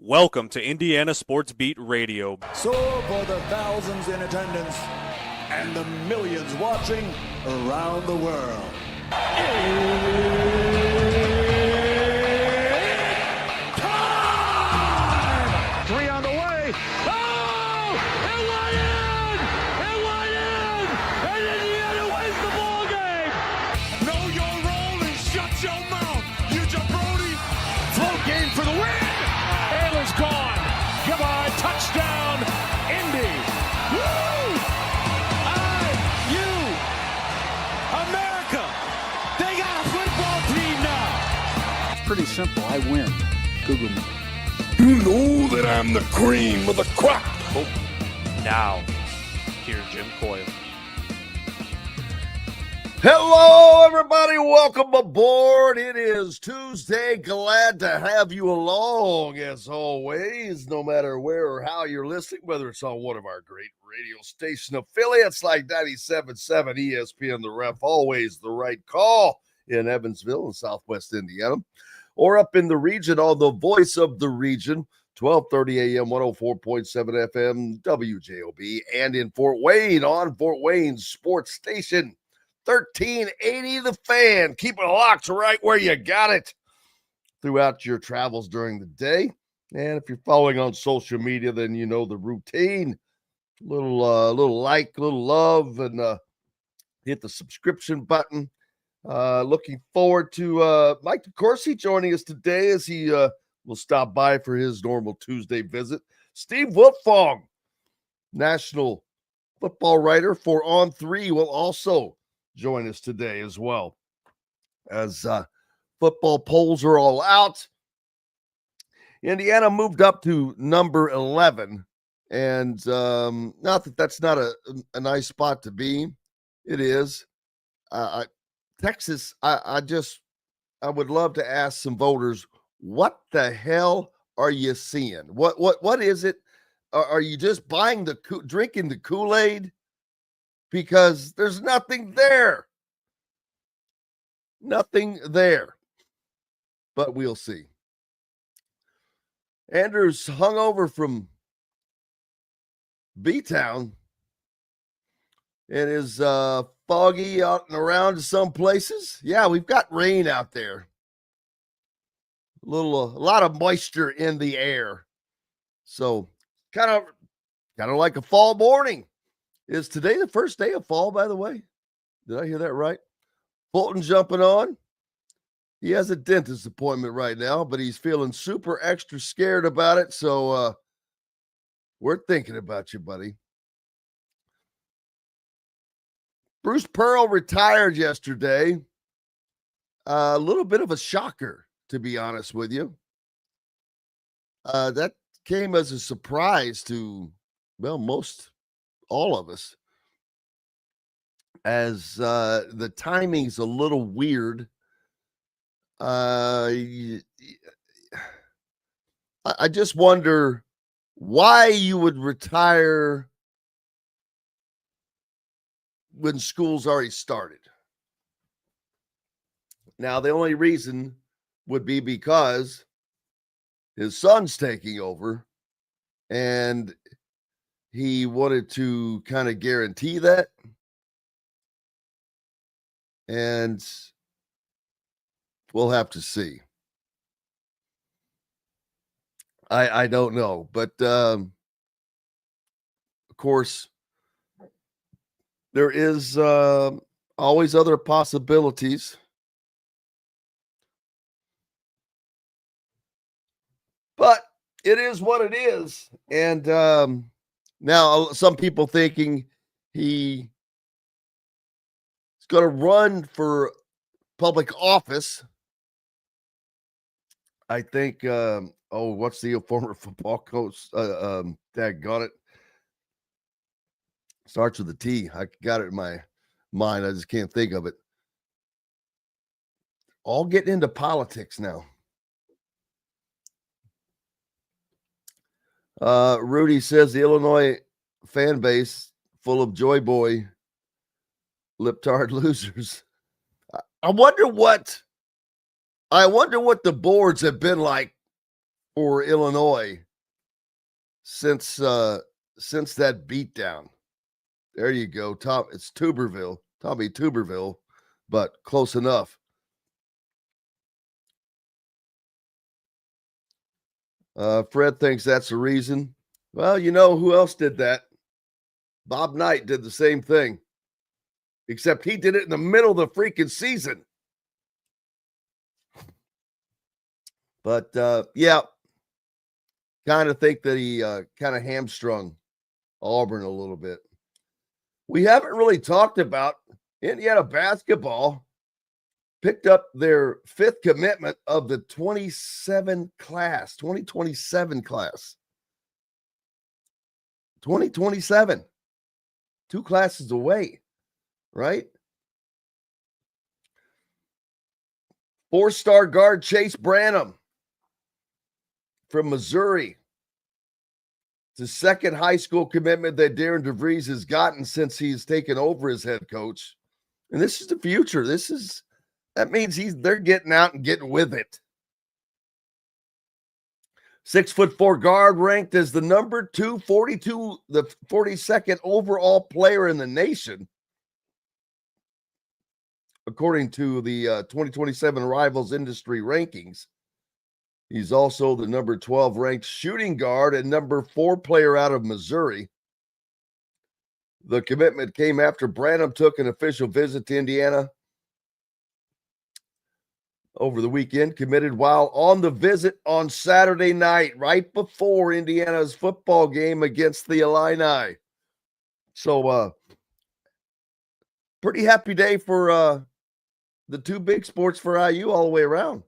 Welcome to Indiana Sports Beat Radio. So for the thousands in attendance and the millions watching around the world. Time! Three on the way. Oh! It went in! It went in! And Indiana wins the ball game! Know your role and shut your mouth, you jabroni! Float game for the win! Ayla's gone. Goodbye. Touchdown, Indy. Woo! IU. America. They got a football team now. It's pretty simple. I win. Google me. You know that I'm the cream of the crop. Now, here's Jim Coyle. Hello, everybody. Welcome aboard. It is Tuesday. Glad to have you along, as always, no matter where or how you're listening, whether it's on one of our great radio station affiliates like 97.7 ESPN, The Ref, always the right call in Evansville in Southwest Indiana, or up in the region on the voice of the region, 1230 AM, 104.7 FM, WJOB, and in Fort Wayne on Fort Wayne Sports Station, 1380 The Fan. Keep it locked right where you got it throughout your travels during the day. And if you're following on social media, then you know the routine. Little like, little love, and hit the subscription button. Looking forward to Mike DeCourcy joining us today as he will stop by for his normal Tuesday visit. Steve Wiltfong, national football writer for On3, will also join us today as well, as football polls are all out. Indiana moved up to number 11, and not that that's not a nice spot to be. It is. Texas, I would love to ask some voters, what the hell are you seeing? What is it? Are you just drinking the Kool-Aid? Because there's nothing there. Nothing there. But we'll see. Andrew's hungover from B-Town. It is foggy out and around in some places. Yeah, we've got rain out there. A lot of moisture in the air. So kind of like a fall morning. Is today the first day of fall, by the way? Did I hear that right? Fulton jumping on. He has a dentist appointment right now, but he's feeling super extra scared about it. So we're thinking about you, buddy. Bruce Pearl retired yesterday. A little bit of a shocker, to be honest with you. That came as a surprise to, all of us, as the timing's a little weird. I just wonder why you would retire when school's already started. Now, the only reason would be because his son's taking over, and he wanted to kind of guarantee that. And we'll have to see. I don't know. But, of course, there is always other possibilities. But it is what it is. And now some people thinking he's going to run for public office. I think, what's the former football coach? Daggone it. Starts with a T. I got it in my mind. I just can't think of it. All getting into politics now. Rudy says the Illinois fan base full of joy boy lip-tard losers. I wonder what the boards have been like for Illinois since that beatdown. There you go. It's Tuberville, Tommy Tuberville, but close enough. Fred thinks that's the reason. Well, you know who else did that? Bob Knight did the same thing, except he did it in the middle of the freaking season. But yeah, kind of think that he kind of hamstrung Auburn a little bit. We haven't really talked about Indiana basketball. Picked up their 5th commitment of the 2027 class. 2027. 2 classes away, right? 4-star guard Chase Branham from Missouri. It's the 2nd high school commitment that Darren DeVries has gotten since he's taken over as head coach. And this is the future. That means they're getting out and getting with it. 6'4" guard, ranked as the number 242, the 42nd overall player in the nation, according to the 2027 Rivals Industry rankings. He's also the number 12 ranked shooting guard and number 4 player out of Missouri. The commitment came after Branham took an official visit to Indiana over the weekend, committed while on the visit on Saturday night, right before Indiana's football game against the Illini. So, pretty happy day for the 2 big sports for IU all the way around.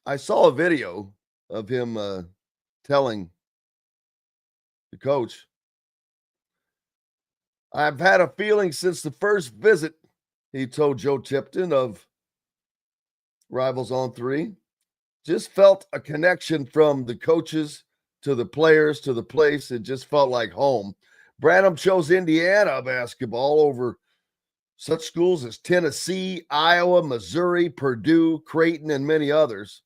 I saw a video of him telling the coach, "I've had a feeling since the first visit," he told Joe Tipton of Rivals on 3, "just felt a connection from the coaches to the players to the place. It just felt like home." Branham chose Indiana basketball over such schools as Tennessee, Iowa, Missouri, Purdue, Creighton, and many others.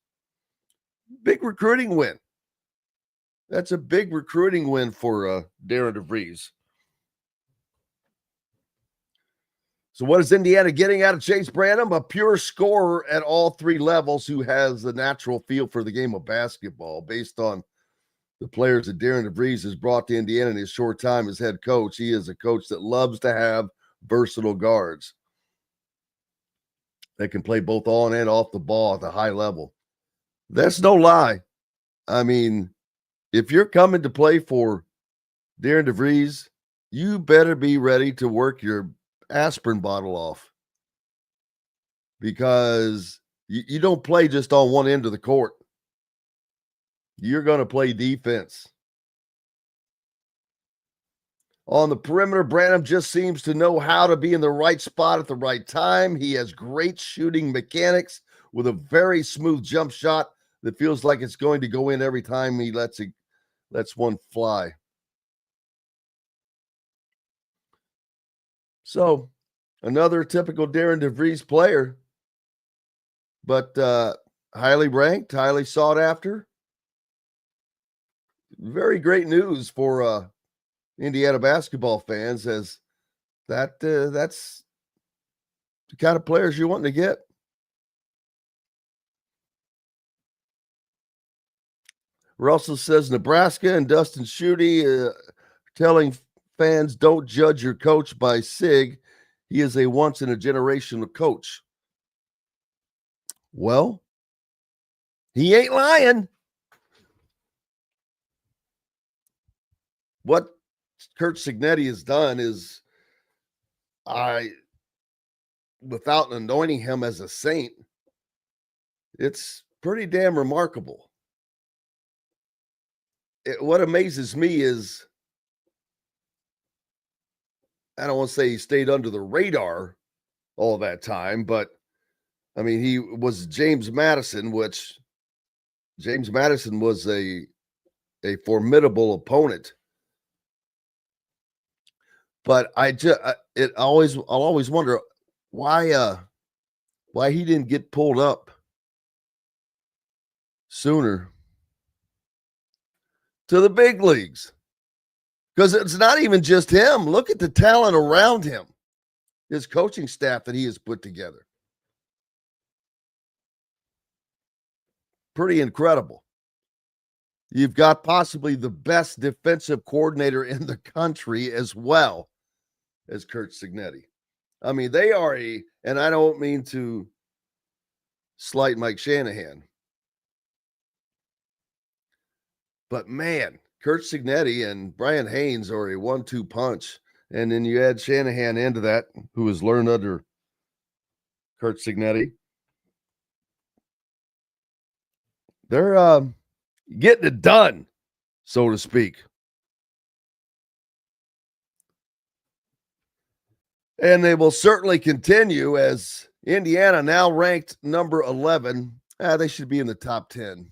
Big recruiting win. That's a big recruiting win for Darren DeVries. So what is Indiana getting out of Chase Branham? A pure scorer at all 3 levels who has the natural feel for the game of basketball. Based on the players that Darren DeVries has brought to Indiana in his short time as head coach, he is a coach that loves to have versatile guards that can play both on and off the ball at a high level. That's no lie. I mean, if you're coming to play for Darren DeVries, you better be ready to work your aspirin bottle off, because you don't play just on one end of the court. You're going to play defense. On the perimeter, Branham just seems to know how to be in the right spot at the right time. He has great shooting mechanics with a very smooth jump shot that feels like it's going to go in every time he lets one fly. So, another typical Darren DeVries player, but highly ranked, highly sought after. Very great news for Indiana basketball fans, as that's the kind of players you want to get. Russell says Nebraska and Dustin Schutte telling fans, don't judge your coach by SIG. He is a once-in-a-generational coach. Well, he ain't lying. What Kurt Signetti has done is, without anointing him as a saint, it's pretty damn remarkable. What amazes me is, I don't want to say he stayed under the radar all that time, but I mean, he was James Madison, which James Madison was a formidable opponent. But I'll always wonder why he didn't get pulled up sooner to the big leagues. Because it's not even just him. Look at the talent around him, his coaching staff that he has put together. Pretty incredible. You've got possibly the best defensive coordinator in the country as well as Curt Cignetti. I mean, they are and I don't mean to slight Mike Shanahan, but man, Curt Cignetti and Brian Haynes are a 1-2 punch. And then you add Shanahan into that, who has learned under Curt Cignetti. They're getting it done, so to speak. And they will certainly continue as Indiana now ranked number 11. They should be in the top 10.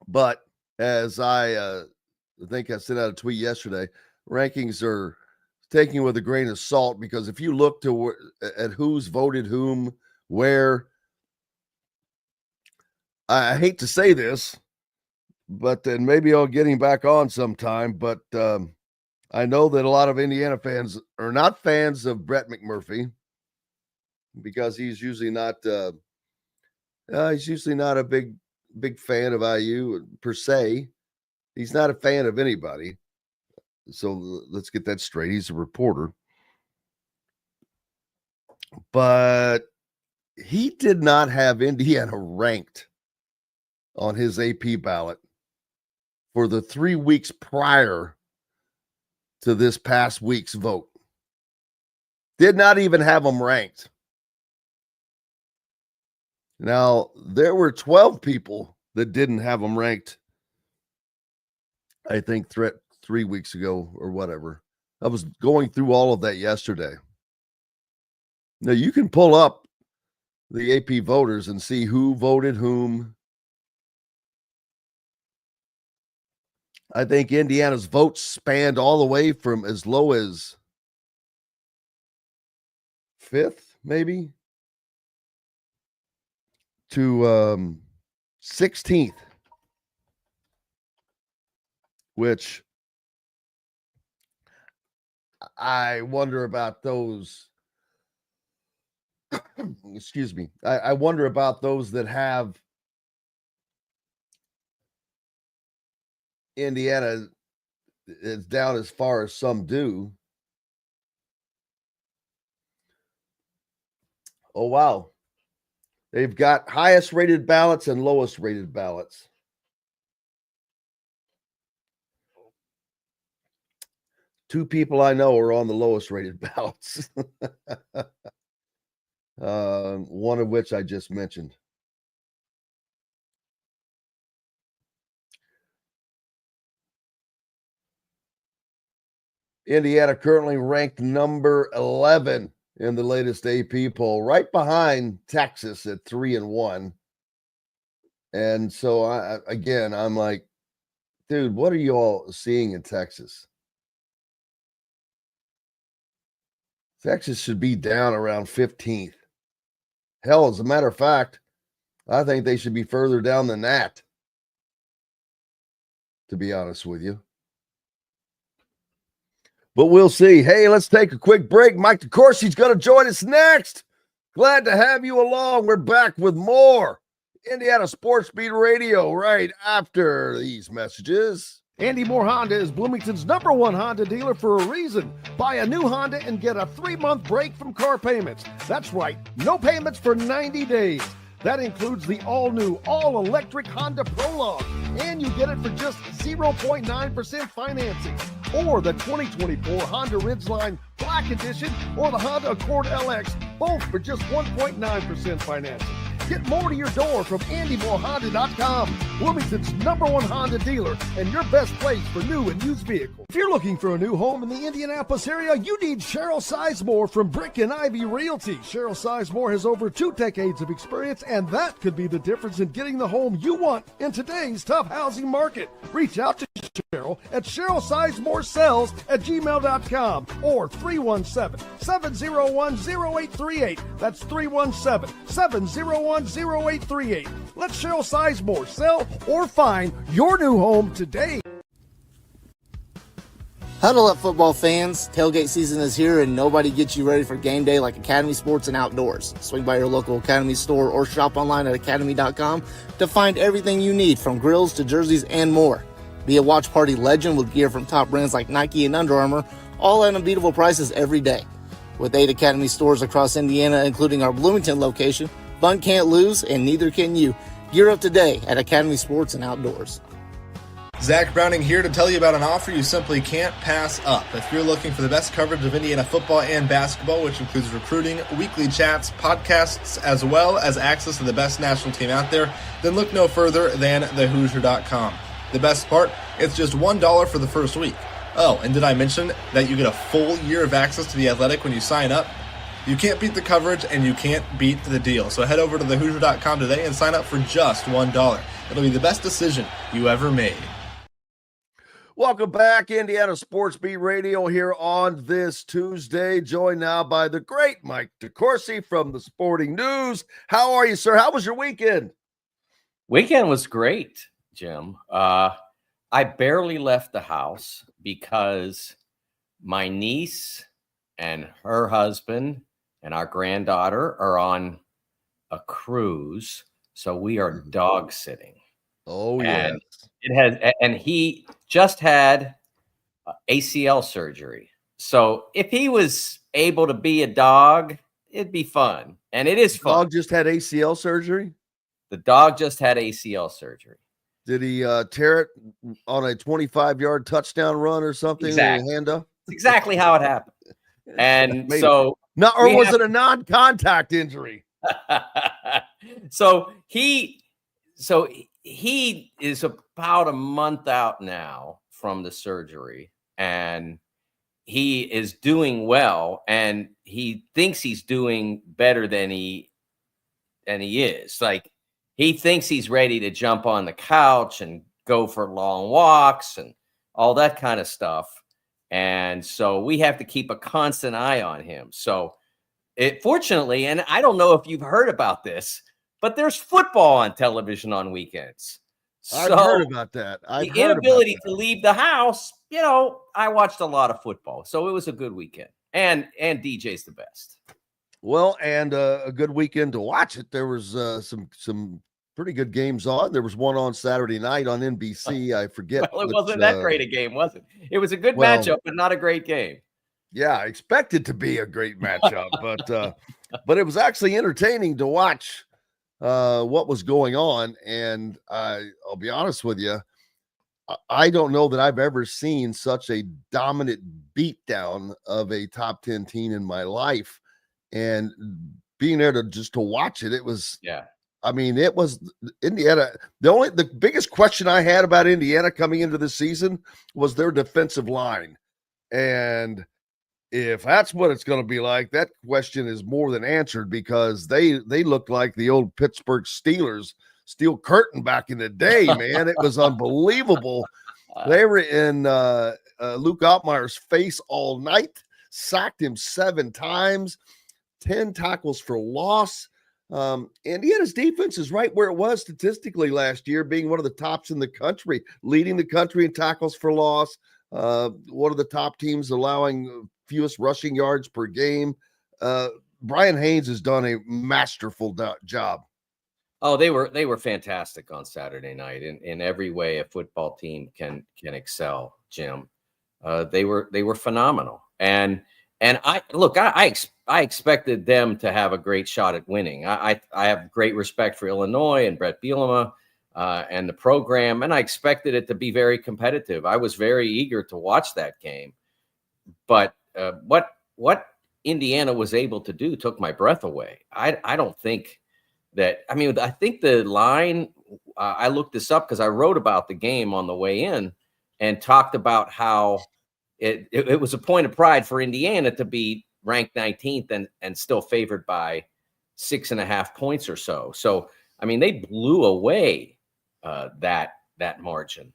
But as I think I sent out a tweet yesterday, rankings are taken with a grain of salt, because if you look at who's voted whom, where, I hate to say this, but then maybe I'll get him back on sometime, but I know that a lot of Indiana fans are not fans of Brett McMurphy, because he's usually not a big fan of IU per se. He's not a fan of anybody. So let's get that straight. He's a reporter. But he did not have Indiana ranked on his AP ballot for the 3 weeks prior to this past week's vote. Did not even have them ranked. Now, there were 12 people that didn't have them ranked, I think 3 weeks ago or whatever. I was going through all of that yesterday. Now, you can pull up the AP voters and see who voted whom. I think Indiana's votes spanned all the way from as low as 5th, maybe, to 16th, which I wonder about those. Excuse me. I wonder about those that have Indiana is down as far as some do. Oh, wow. They've got highest rated ballots and lowest rated ballots. Two people I know are on the lowest rated ballots. One of which I just mentioned. Indiana currently ranked number 11 in the latest AP poll, right behind Texas at 3-1. And so I'm like, dude, what are you all seeing in Texas? Texas should be down around 15th. Hell, as a matter of fact, I think they should be further down than that, to be honest with you. But we'll see. Hey, let's take a quick break. Mike DeCourcy's going to join us next. Glad to have you along. We're back with more Indiana Sports Beat Radio right after these messages. Andy Moore Honda is Bloomington's #1 Honda dealer for a reason. Buy a new Honda and get a 3-month break from car payments. That's right, no payments for 90 days. That includes the all-new, all-electric Honda Prologue, and you get it for just 0.9% financing. Or the 2024 Honda Ridgeline Black Edition or the Honda Accord LX, both for just 1.9% financing. Get more to your door from AndyMooreHonda.com, Bloomington's #1 Honda dealer and your best place for new and used vehicles. If you're looking for a new home in the Indianapolis area, you need Cheryl Sizemore from Brick and Ivy Realty. Cheryl Sizemore has over 2 decades of experience, and that could be the difference in getting the home you want in today's tough housing market. Reach out to Cheryl at CherylSizemooreSells@gmail.com or 317-701-0838. That's 317-701-0838. 851-0838. Let Cheryl Sizemore sell or find your new home today. Huddle up, football fans. Tailgate season is here, and nobody gets you ready for game day like Academy Sports and Outdoors. Swing by your local Academy store or shop online at academy.com to find everything you need, from grills to jerseys and more. Be a watch party legend with gear from top brands like Nike and Under Armour, all at unbeatable prices every day. With 8 Academy stores across Indiana, including our Bloomington location, fun can't lose, and neither can you. Gear up today at Academy Sports and Outdoors. Zach Browning here to tell you about an offer you simply can't pass up. If you're looking for the best coverage of Indiana football and basketball, which includes recruiting, weekly chats, podcasts, as well as access to the best national team out there, then look no further than thehoosier.com. The best part, it's just $1 for the first week. Oh, and did I mention that you get a full year of access to The Athletic when you sign up? You can't beat the coverage, and you can't beat the deal. So head over to thehoosier.com today and sign up for just $1. It'll be the best decision you ever made. Welcome back, Indiana Sports Beat Radio, here on this Tuesday, joined now by the great Mike DeCourcy from the Sporting News. How are you, sir? How was your weekend? Weekend was great, Jim. I barely left the house because my niece and her husband and our granddaughter are on a cruise, so we are dog sitting. Oh, yes. And he just had ACL surgery. So if he was able to be a dog, it'd be fun. And it is fun. The dog just had ACL surgery? The dog just had ACL surgery. Did he tear it on a 25-yard touchdown run or something? Exactly. Hand up? That's exactly how it happened. And so, was it a non-contact injury? So he is about a month out now from the surgery, and he is doing well, and he thinks he's doing better than he is. Like, he thinks he's ready to jump on the couch and go for long walks and all that kind of stuff. And so we have to keep a constant eye on him. So fortunately, and I don't know if you've heard about this, but there's football on television on weekends. I've heard about that. The inability to leave the house, I watched a lot of football. So it was a good weekend. And DJ's the best. Well, and a good weekend to watch it. There was some pretty good games on. There was one on Saturday night on NBC. I forget. Well, it wasn't that great a game, was it? It was a good matchup, but not a great game. Yeah, I expected to be a great matchup, but it was actually entertaining to watch what was going on. And I'll be honest with you, I don't know that I've ever seen such a dominant beatdown of a top 10 team in my life. And being there to watch it, it was, I mean, it was Indiana. The biggest question I had about Indiana coming into the season was their defensive line. And if that's what it's going to be like, that question is more than answered, because they looked like the old Pittsburgh Steelers, Steel Curtain back in the day, man. It was unbelievable. They were in Luke Altmaier's face all night, sacked him 7 times. 10 tackles for loss. Indiana's defense is right where it was statistically last year, being one of the tops in the country, leading the country in tackles for loss. One of the top teams allowing fewest rushing yards per game. Brian Haynes has done a masterful job. Oh, they were fantastic on Saturday night in every way a football team can excel, Jim. They were phenomenal. And I expected them to have a great shot at winning. I have great respect for Illinois and Brett Bielema and the program, and I expected it to be very competitive. I was very eager to watch that game, but what Indiana was able to do took my breath away. I don't think that. I mean, I think the line. I looked this up because I wrote about the game on the way in and talked about how it was a point of pride for Indiana to be ranked 19th and still favored by 6.5 points or so. So, I mean, they blew away that margin.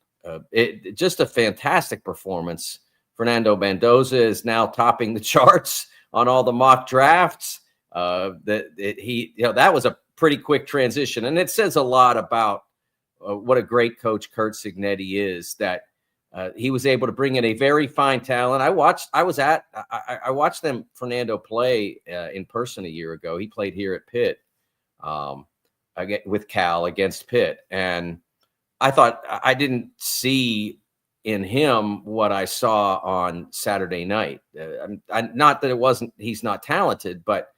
Just a fantastic performance. Fernando Mendoza is now topping the charts on all the mock drafts. That was pretty quick transition. And it says a lot about what a great coach Kurt Signetti is, that he was able to bring in a very fine talent. I watched them, Fernando, play in person a year ago. He played here at Pitt with Cal against Pitt. And I thought I didn't see in him what I saw on Saturday night. Not that he's not talented, but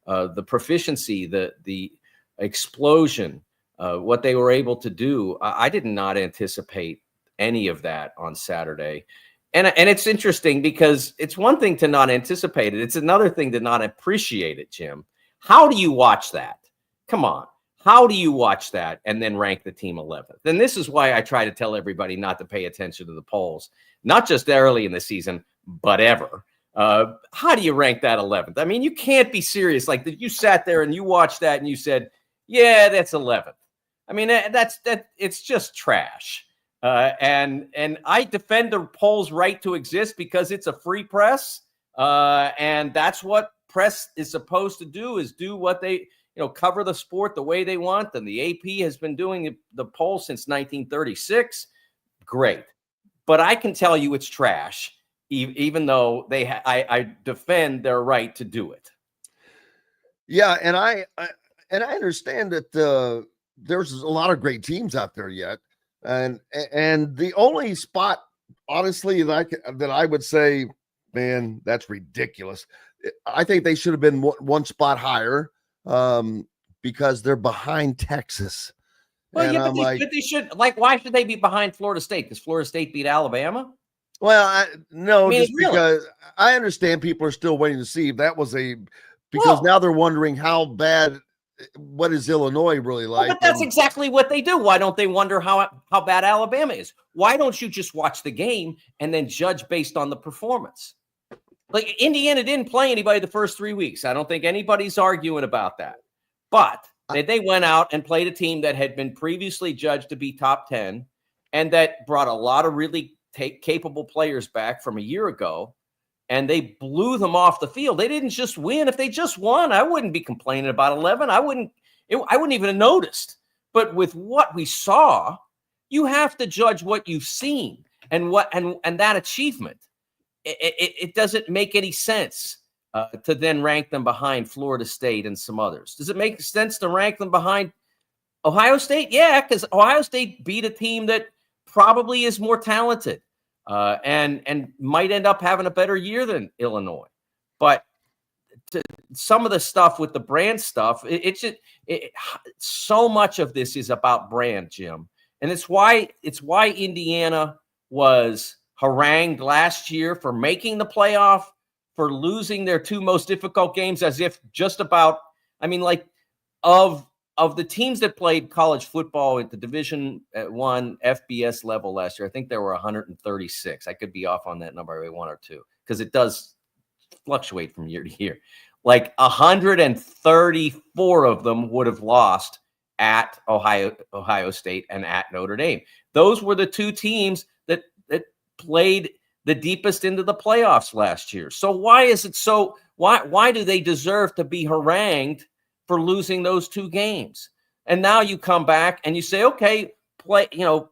the proficiency, the explosion, what they were able to do. I did not anticipate any of that on Saturday. And it's interesting because it's one thing to not anticipate it. It's another thing to not appreciate it, Jim. How do you watch that? Come on. How do you watch that and then rank the team 11th? And this is why I try to tell everybody not to pay attention to the polls, not just early in the season, but ever. How do you rank that 11th? I mean, you can't be serious. Like, you sat there and you watched that and you said, yeah, that's 11th. I mean, it's just trash. And I defend the polls' right to exist because it's a free press. And that's what press is supposed to do, is do what they, cover the sport the way they want. And the AP has been doing the poll since 1936. Great. But I can tell you it's trash, even though I defend their right to do it. Yeah. And I understand that there's a lot of great teams out there yet. And the only spot, honestly, that I would say, man, that's ridiculous. I think they should have been one spot higher, because they're behind Texas. Well, and yeah, but they should. Like, why should they be behind Florida State? Because Florida State beat Alabama? Well, because I understand people are still waiting to see if that was now they're wondering how bad. What is Illinois really like? But that's exactly what they do. Why don't they wonder how bad Alabama is? Why don't you just watch the game and then judge based on the performance? Like, Indiana didn't play anybody the first 3 weeks. I don't think anybody's arguing about that. But they went out and played a team that had been previously judged to be top 10 and that brought a lot of really capable players back from a year ago. And they blew them off the field. They didn't just win. If they just won, I wouldn't be complaining about 11. I wouldn't even have noticed. But with what we saw, you have to judge what you've seen and that achievement. It doesn't make any sense to then rank them behind Florida State and some others. Does it make sense to rank them behind Ohio State? Yeah, because Ohio State beat a team that probably is more talented. And might end up having a better year than Illinois. But some of the stuff with the brand stuff, so much of this is about brand, Jim. And it's why Indiana was harangued last year for making the playoff, for losing their two most difficult games, as if just about, of the teams that played college football at the Division I FBS level last year, I think there were 136. I could be off on that number by one or two, because it does fluctuate from year to year. Like 134 of them would have lost at Ohio State and at Notre Dame. Those were the two teams that played the deepest into the playoffs last year. So why is it so? Why do they deserve to be harangued for losing those two games? And now you come back and you say, okay, play a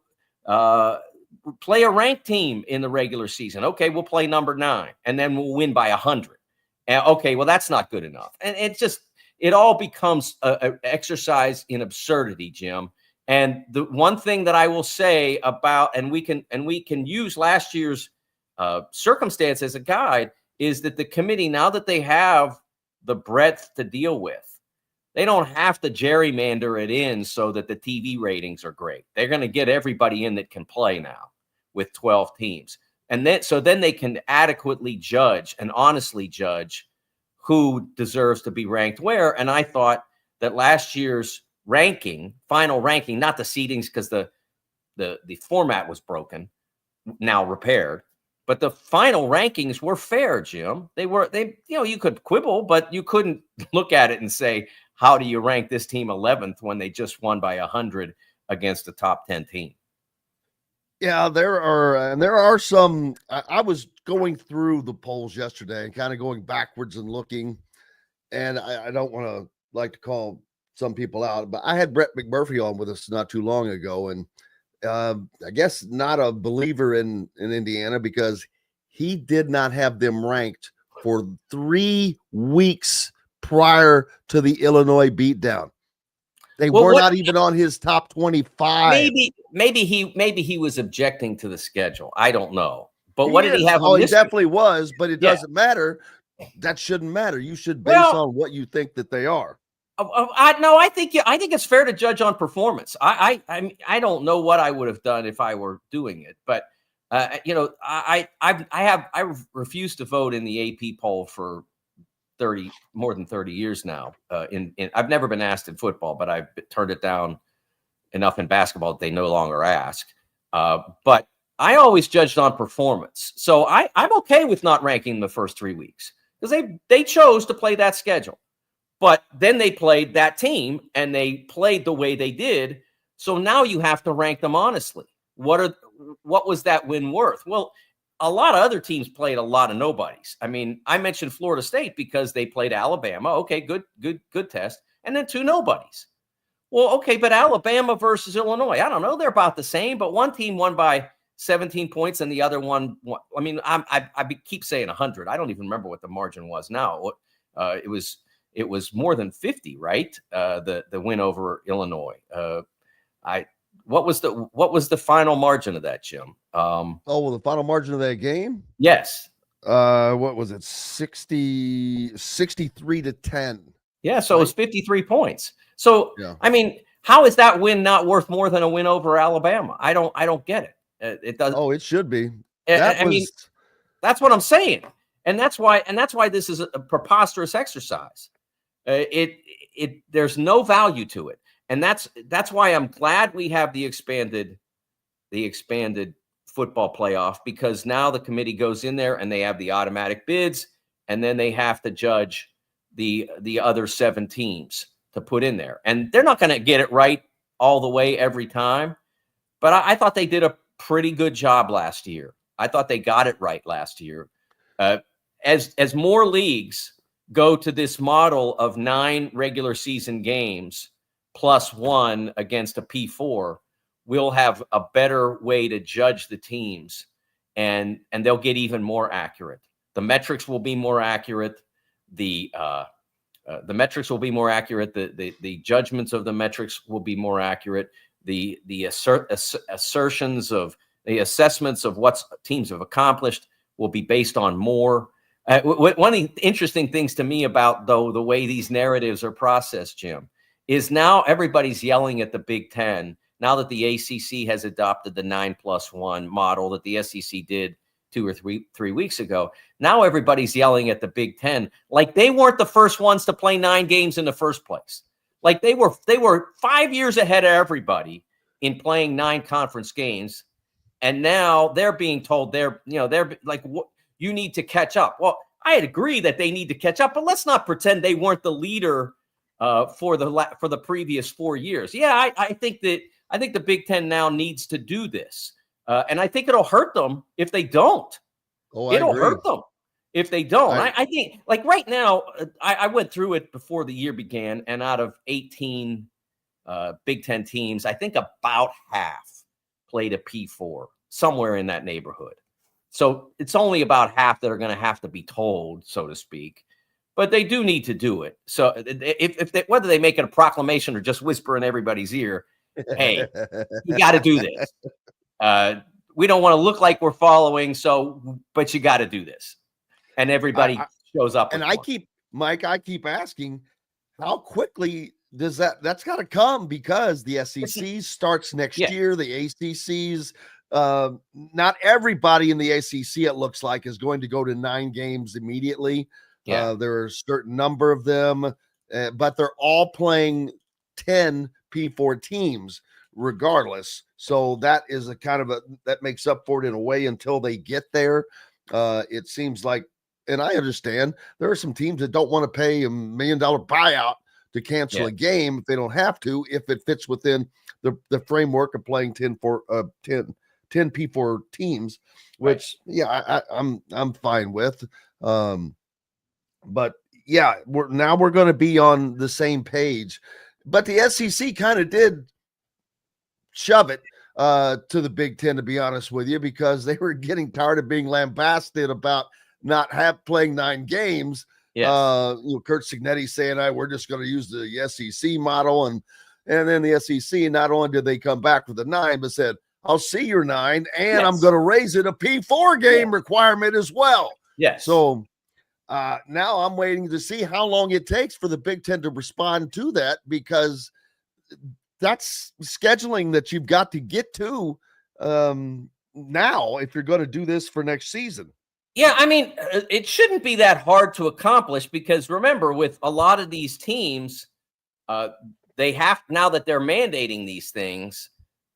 ranked team in the regular season. Okay, we'll play number 9 and then we'll win by 100. And okay, well, that's not good enough. And it all becomes an exercise in absurdity, Jim. And the one thing that I will say about, and we can use last year's circumstance as a guide, is that the committee, now that they have the breadth to deal with, they don't have to gerrymander it in so that the TV ratings are great. They're going to get everybody in that can play now with 12 teams. And then they can adequately judge and honestly judge who deserves to be ranked where. And I thought that last year's final ranking, not the seedings, because the format was broken, now repaired, but the final rankings were fair, Jim. You could quibble, but you couldn't look at it and say, how do you rank this team 11th when they just won by 100 against a top 10 team? Yeah, there are some. I was going through the polls yesterday and kind of going backwards and looking, and I don't want to like to call some people out, but I had Brett McMurphy on with us not too long ago, and I guess not a believer in Indiana because he did not have them ranked for 3 weeks prior to the Illinois beatdown. They were not even on his top 25. Maybe he was objecting to the schedule. I don't know. But what did he have? Oh, he definitely was, but it doesn't matter. That shouldn't matter. You should base on what you think that they are. I think it's fair to judge on performance. I don't know what I would have done if I were doing it, but I refused to vote in the AP poll for more than 30 years now. I've never been asked in football, but I've turned it down enough in basketball that they no longer ask. But I always judged on performance, so I'm okay with not ranking the first 3 weeks because they chose to play that schedule. But then they played that team and they played the way they did. So now you have to rank them honestly. What was that win worth? Well, a lot of other teams played a lot of nobodies. I mean, I mentioned Florida State because they played Alabama. Okay, good test. And then 2 nobodies. Well, okay, but Alabama versus Illinois, I don't know. They're about the same, but one team won by 17 points and the other one, I mean, I keep saying 100. I don't even remember what the margin was now. It was more than 50, right? The win over Illinois. What was the final margin of that, Jim? The final margin of that game? Yes. What was it? 63 to 10. Yeah, so it was 53 points. So I mean, how is that win not worth more than a win over Alabama? I don't get it. It doesn't. Oh, it should be. I mean, that's what I'm saying, and that's why this is a preposterous exercise. There's no value to it, and that's why I'm glad we have the expanded football playoff, because now the committee goes in there and they have the automatic bids, and then they have to judge the other 7 teams to put in there, and they're not going to get it right all the way every time, but I thought they did a pretty good job last year. I thought they got it right last year. As more leagues go to this model of 9 regular season games plus 1 against a P4, we'll have a better way to judge the teams, and they'll get even more accurate. The metrics will be more accurate. The metrics will be more accurate. The judgments of the metrics will be more accurate. The assertions of the assessments of what teams have accomplished will be based on more. One of the interesting things to me about, though, the way these narratives are processed, Jim, is now everybody's yelling at the Big Ten. Now that the ACC has adopted the 9+1 model that the SEC did 2 or 3 weeks ago, now everybody's yelling at the Big Ten like they weren't the first ones to play 9 games in the first place. Like they were 5 years ahead of everybody in playing 9 conference games, and now they're being told they're like, what, you need to catch up. Well, I agree that they need to catch up, but let's not pretend they weren't the leader for the previous 4 years. Yeah, I think the Big Ten now needs to do this, and I think it'll hurt them if they don't. It'll hurt them if they don't. I think, like right now, I went through it before the year began, and out of 18 Big Ten teams, I think about half played a P4, somewhere in that neighborhood. So it's only about half that are going to have to be told, so to speak. But they do need to do it. So if they, whether they make it a proclamation or just whisper in everybody's ear, hey, you got to do this. We don't want to look like we're following, but you got to do this. And everybody shows up. And I keep asking, how quickly does that's got to come, because the SEC starts next year, the ACC's, not everybody in the ACC, it looks like, is going to go to 9 games immediately. There are a certain number of them, but they're all playing 10 P4 teams regardless. So that is a kind of that makes up for it in a way until they get there. It seems like, and I understand there are some teams that don't want to pay $1 million buyout to cancel a game if they don't have to, if it fits within the framework of playing 10 P4 teams, which I'm fine with. But yeah, we're going to be on the same page. but the SEC kind of did shove it to the Big Ten, to be honest with you, because they were getting tired of being lambasted about not playing 9 games. Yes. Kurt Signetti saying, we're just going to use the SEC model. And then the SEC, not only did they come back with a 9, but said, I'll see your 9, and I'm going to raise it a P4 game requirement as well. Yes. So now I'm waiting to see how long it takes for the Big Ten to respond to that, because that's scheduling that you've got to get to now if you're going to do this for next season. Yeah, I mean, it shouldn't be that hard to accomplish, because remember, with a lot of these teams, they have, now that they're mandating these things,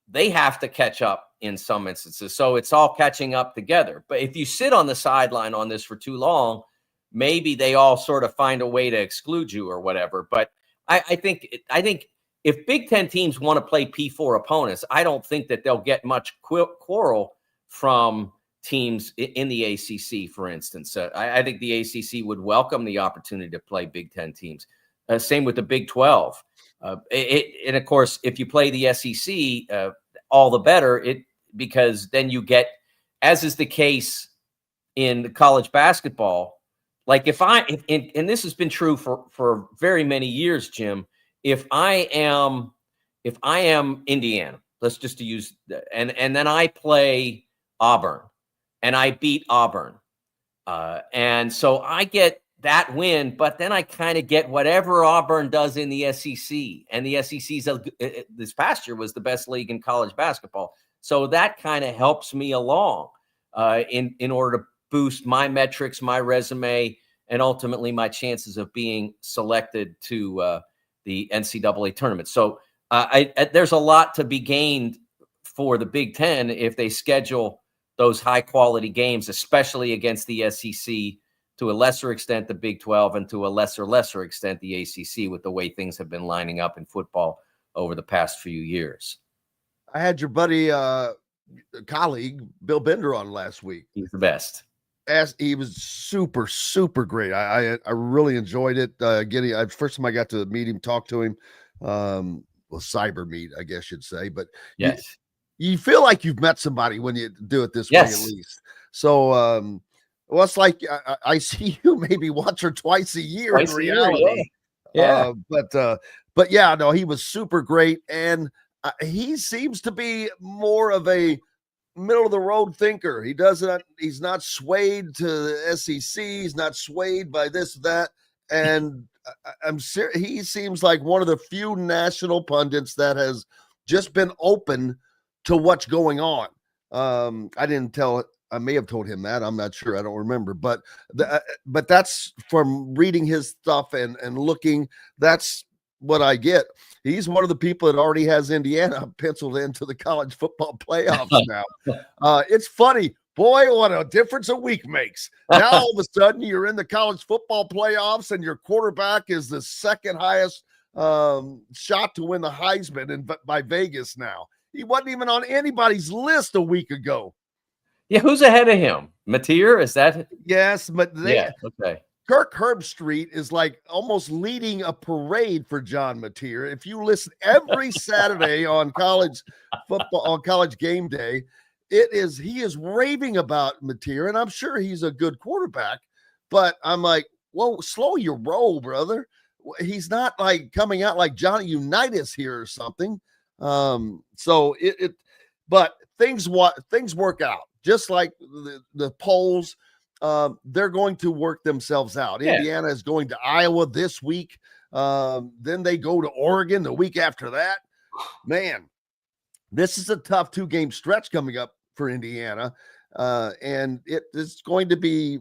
they have to catch up in some instances. So it's all catching up together. But if you sit on the sideline on this for too long, maybe they all sort of find a way to exclude you or whatever. But I think if Big Ten teams want to play P4 opponents, I don't think that they'll get much quarrel from teams in the ACC, for instance. I think the ACC would welcome the opportunity to play Big Ten teams. Same with the Big 12. And of course, if you play the SEC, all the better, because then you get, as is the case in college basketball, like and this has been true for very many years, Jim. If I am Indiana, let's just use, and then I play Auburn, and I beat Auburn. And so I get that win, but then I kind of get whatever Auburn does in the SEC. And the SEC's this past year was the best league in college basketball. So that kind of helps me along in order to boost my metrics, my resume, and ultimately my chances of being selected to the NCAA tournament. So there's a lot to be gained for the Big Ten if they schedule those high quality games, especially against the SEC, to a lesser extent the Big 12, and to a lesser extent the ACC, with the way things have been lining up in football over the past few years. I had your buddy, colleague, Bill Bender on last week. He's the best. He was super, super great. I really enjoyed it. First time I got to meet him, talk to him, cyber meet, I guess you'd say, but yes. You feel like you've met somebody when you do it this way, at least. So, it's like I see you maybe once or twice a year in reality. Yeah. But yeah, no, he was super great, and he seems to be more of a middle of the road thinker. He's not swayed to the SEC. He's not swayed by this, that, and I'm serious. He seems like one of the few national pundits that has just been open to what's going on. I may have told him that. I'm not sure. I don't remember. But that's from reading his stuff and looking. That's what I get. He's one of the people that already has Indiana penciled into the college football playoffs now. It's funny. Boy, what a difference a week makes. Now all of a sudden you're in the college football playoffs and your quarterback is the second highest shot to win the Heisman by Vegas now. He wasn't even on anybody's list a week ago. Yeah, who's ahead of him? Mateer, is that? Yes, but okay. Kirk Herbstreit is like almost leading a parade for John Mateer. If you listen every Saturday on college football, on college game day, he is raving about Mateer, and I'm sure he's a good quarterback, but I'm like, whoa, slow your roll, brother. He's not like coming out like Johnny Unitas here or something. But things work out. Just like the polls, they're going to work themselves out. Yeah. Indiana is going to Iowa this week. Then they go to Oregon the week after that. Man, this is a tough 2-game stretch coming up for Indiana. And it is going to be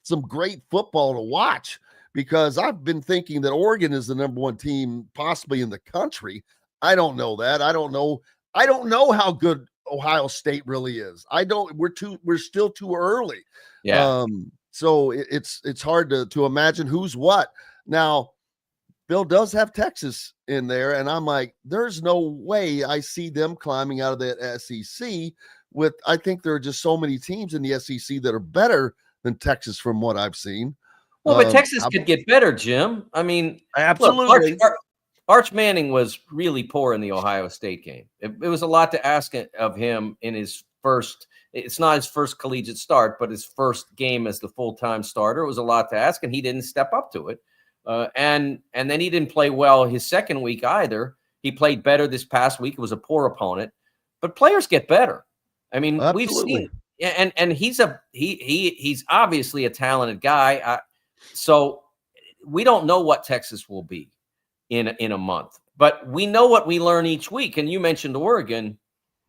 some great football to watch, because I've been thinking that Oregon is the number 1 team possibly in the country. I don't know that. I don't know how good Ohio State really is. We're still too early. Yeah. So it's hard to imagine who's what. Now, Bill does have Texas in there, and I'm like, there's no way I see them climbing out of that SEC. I think there are just so many teams in the SEC that are better than Texas from what I've seen. Well, but Texas could get better, Jim. I mean, absolutely. Look, Arch Manning was really poor in the Ohio State game. It was a lot to ask of him in his first. It's not his first collegiate start, but his first game as the full-time starter. It was a lot to ask, and he didn't step up to it. And then he didn't play well his second week either. He played better this past week. It was a poor opponent, but players get better. I mean, Absolutely. we've seen, and he's obviously a talented guy. So we don't know what Texas will be in a month, but we know what we learn each week. And you mentioned Oregon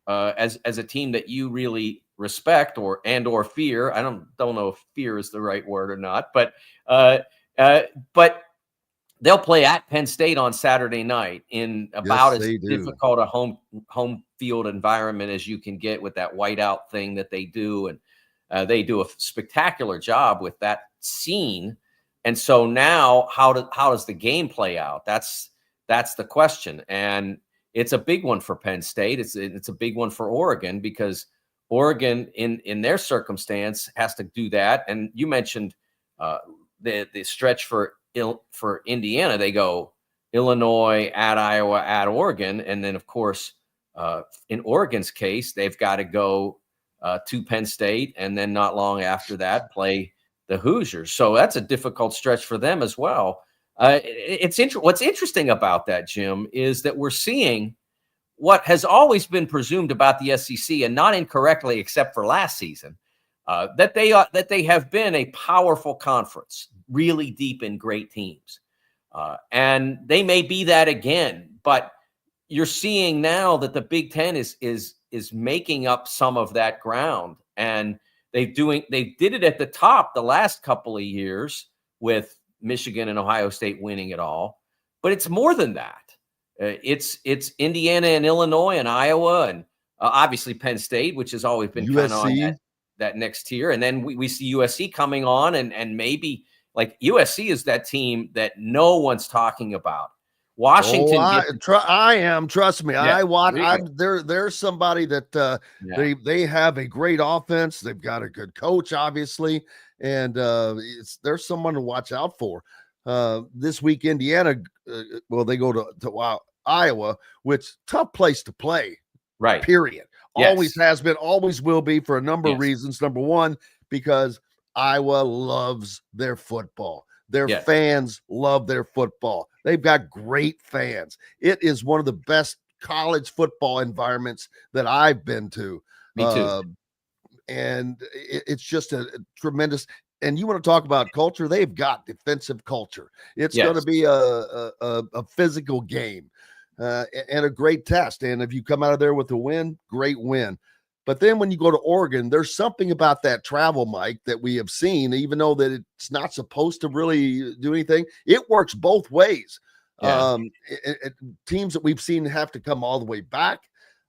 as a team that you really respect or fear. I don't know if fear is the right word or not, but they'll play at Penn State on Saturday night in about as difficult a home field environment as you can get with that whiteout thing that they do. And they do a spectacular job with that scene. And so now how does the game play out? That's the question. And it's a big one for Penn State. It's a big one for Oregon, because Oregon in their circumstance has to do that. And you mentioned the stretch for Indiana. They go Illinois, at Iowa, at Oregon. And then, of course, in Oregon's case, they've got to go to Penn State, and then not long after that play the Hoosiers. So that's a difficult stretch for them as well. What's interesting about that, Jim, is that we're seeing what has always been presumed about the SEC, and not incorrectly, except for last season, that they have been a powerful conference, really deep in great teams, and they may be that again. But you're seeing now that the Big Ten is making up some of that ground, and they did it at the top the last couple of years with Michigan and Ohio State winning it all. But it's more than that. It's Indiana and Illinois and Iowa, and obviously Penn State, which has always been kind of on that next tier. And then we see USC coming on, and maybe like USC is that team that no one's talking about. Washington. I am. Trust me. Yeah, I watch. There's somebody that they have a great offense. They've got a good coach, obviously, and there's someone to watch out for. This week, Indiana. They go to Iowa, which tough place to play. Right. Period. Yes. Always has been. Always will be, for a number of reasons. Number one, because Iowa loves their football. Their fans love their football. They've got great fans. It is one of the best college football environments that I've been to. Me too. And it's just a tremendous. And you want to talk about culture? They've got defensive culture. It's going to be a physical game and a great test. And if you come out of there with a win, great win. But then when you go to Oregon, there's something about that travel, Mike, that we have seen, even though that it's not supposed to really do anything. It works both ways. Yeah. Teams that we've seen have to come all the way back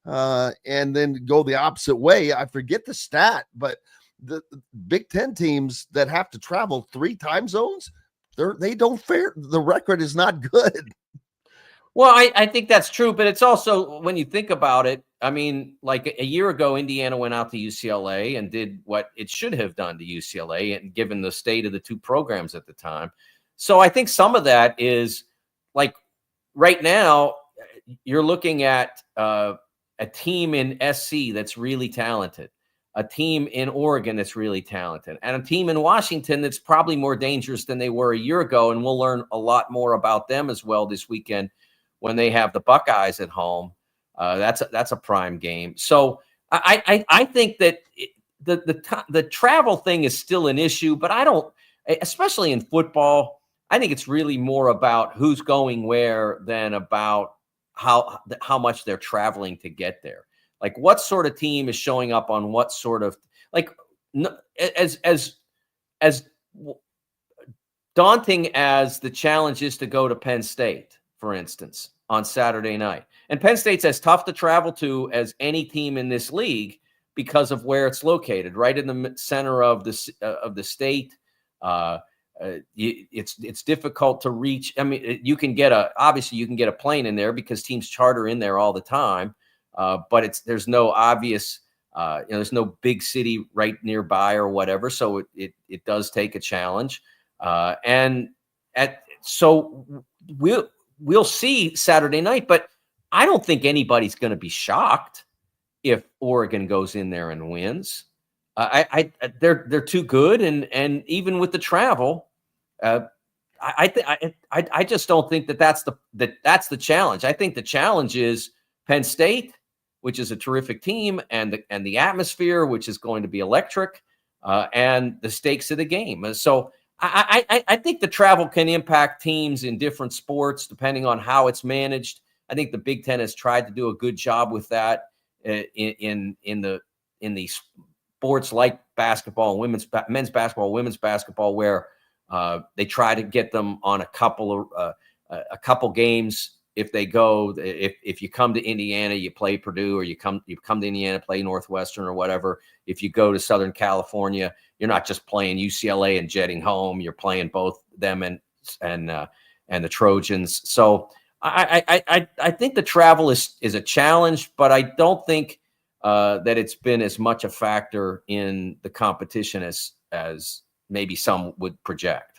and then go the opposite way. I forget the stat, but the Big Ten teams that have to travel 3 time zones, they don't fare. The record is not good. Well, I think that's true, but it's also, when you think about it, I mean, like a year ago, Indiana went out to UCLA and did what it should have done to UCLA, and given the state of the two programs at the time. So I think some of that is, like, right now, you're looking at a team in SC that's really talented, a team in Oregon that's really talented, and a team in Washington that's probably more dangerous than they were a year ago. And we'll learn a lot more about them as well this weekend when they have the Buckeyes at home. That's a prime game. So I think that the travel thing is still an issue, but I don't, especially in football, I think it's really more about who's going where than about how much they're traveling to get there. Like, what sort of team is showing up on what sort of, like, as daunting as the challenge is to go to Penn State, for instance, on Saturday night. And Penn State's as tough to travel to as any team in this league because of where it's located, right in the center of the state. It's difficult to reach. I mean, you can get a plane in there because teams charter in there all the time. But there's no obvious, there's no big city right nearby or whatever. So it does take a challenge. So we'll see Saturday night, but I don't think anybody's going to be shocked if Oregon goes in there and wins. They're too good, and even with the travel, I just don't think that's the challenge. I think the challenge is Penn State, which is a terrific team, and the atmosphere, which is going to be electric, and the stakes of the game. So I think the travel can impact teams in different sports depending on how it's managed. I think the Big Ten has tried to do a good job with that in the sports like basketball, men's basketball, women's basketball, where they try to get them on a couple games. If they go, if you come to Indiana, you play Purdue, or you come to Indiana, play Northwestern or whatever. If you go to Southern California, you're not just playing UCLA and jetting home. You're playing both them and the Trojans. So I think the travel is a challenge, but I don't think that it's been as much a factor in the competition as maybe some would project.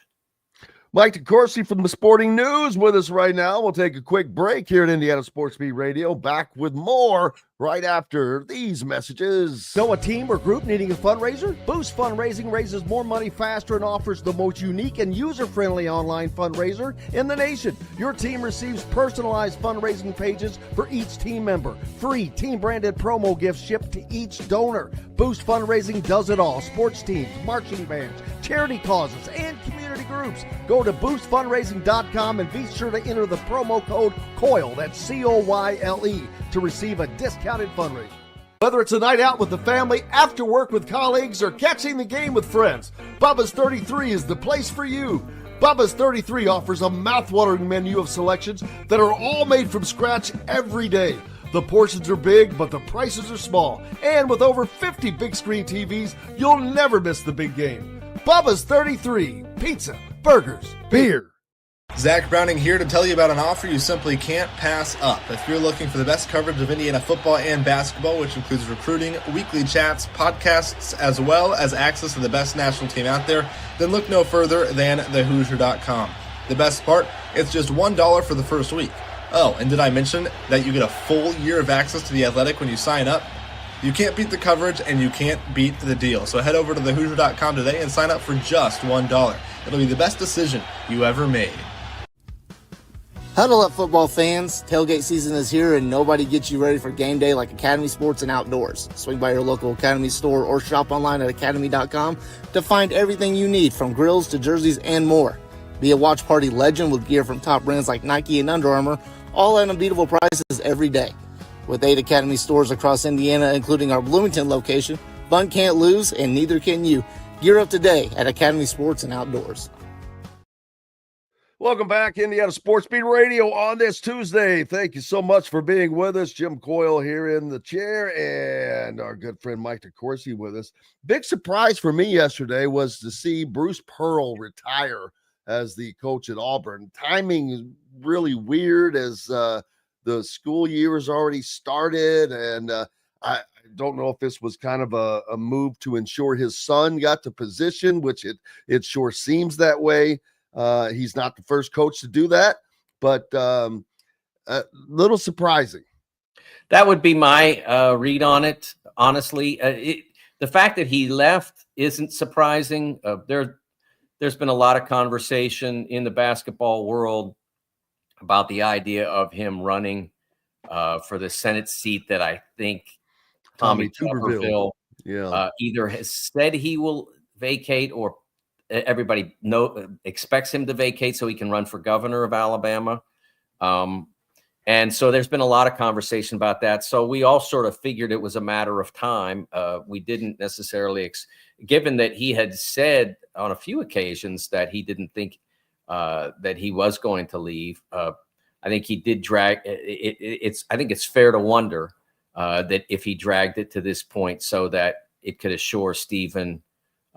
Mike DeCourcy from the Sporting News with us right now. We'll take a quick break here at Indiana Sports Beat Radio. Back with more right after these messages. Know a team or group needing a fundraiser? Boost Fundraising raises more money faster and offers the most unique and user-friendly online fundraiser in the nation. Your team receives personalized fundraising pages for each team member. Free team-branded promo gifts shipped to each donor. Boost Fundraising does it all. Sports teams, marching bands, charity causes, and community groups. Go to boostfundraising.com and be sure to enter the promo code COYLE, that's COYLE, to receive a discounted fundraiser. Whether it's a night out with the family, after work with colleagues, or catching the game with friends, Bubba's 33 is the place for you. Bubba's 33 offers a mouthwatering menu of selections that are all made from scratch every day. The portions are big, but the prices are small. And with over 50 big screen TVs, you'll never miss the big game. Bubba's 33, pizza, burgers, beer. Zach Browning here to tell you about an offer you simply can't pass up. If you're looking for the best coverage of Indiana football and basketball, which includes recruiting, weekly chats, podcasts, as well as access to the best national team out there, then look no further than thehoosier.com. The best part, it's just $1 for the first week. Oh, and did I mention that you get a full year of access to The Athletic when you sign up? You can't beat the coverage, and you can't beat the deal. So head over to thehoosier.com today and sign up for just $1. It'll be the best decision you ever made. Huddle up, football fans. Tailgate season is here, and nobody gets you ready for game day like Academy Sports and Outdoors. Swing by your local Academy store or shop online at academy.com to find everything you need, from grills to jerseys and more. Be a watch party legend with gear from top brands like Nike and Under Armour, all at unbeatable prices every day. With 8 Academy stores across Indiana, including our Bloomington location, fun can't lose, and neither can you. Gear up today at Academy Sports and Outdoors. Welcome back, Indiana Sports Beat Radio on this Tuesday. Thank you so much for being with us. Jim Coyle here in the chair, and our good friend Mike DeCourcy with us. Big surprise for me yesterday was to see Bruce Pearl retire as the coach at Auburn. Timing is really weird, as the school year has already started, and I don't know if this was kind of a move to ensure his son got the position, which it sure seems that way. He's not the first coach to do that, but a little surprising. That would be my read on it, honestly. The fact that he left isn't surprising. There's been a lot of conversation in the basketball world about the idea of him running for the Senate seat that I think Tommy Tuberville either has said he will vacate, or everybody expects him to vacate so he can run for governor of Alabama. And so there's been a lot of conversation about that. So we all sort of figured it was a matter of time. We didn't necessarily, given that he had said on a few occasions that he didn't think that he was going to leave. I think he did drag it. I think it's fair to wonder that if he dragged it to this point so that it could assure Stephen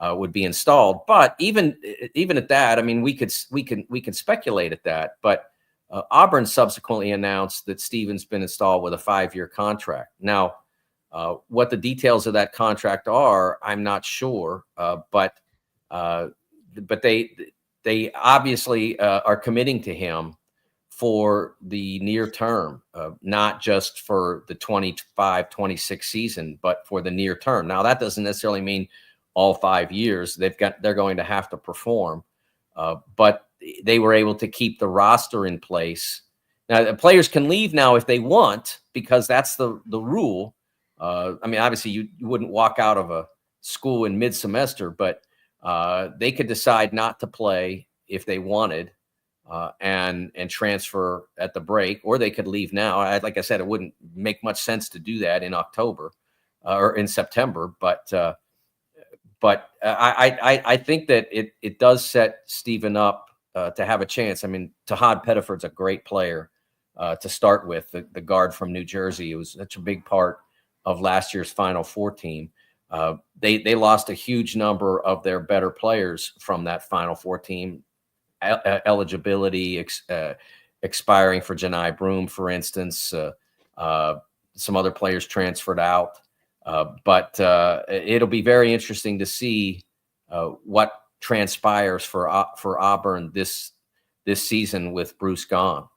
would be installed. But even at that, I mean, we can speculate at that. But Auburn subsequently announced that Stephen's been installed with a 5-year contract. Now, what the details of that contract are, I'm not sure. But they obviously are committing to him for the near term, not just for the 25-26 season, but for the near term. Now, that doesn't necessarily mean all 5 years. They're going to have to perform, but they were able to keep the roster in place. Now, the players can leave now if they want, because that's the rule. I mean, obviously, you wouldn't walk out of a school in mid-semester, but they could decide not to play if they wanted. And transfer at the break, or they could leave now. Like I said, it wouldn't make much sense to do that in October or in September. But I think that it does set Stephen up to have a chance. I mean, Tahad Pettiford's a great player to start with, the guard from New Jersey. It was such a big part of last year's Final Four team. They lost a huge number of their better players from that Final Four team. Eligibility expiring for Janai Broom, for instance. Some other players transferred out. But it'll be very interesting to see what transpires for Auburn this season with Bruce gone.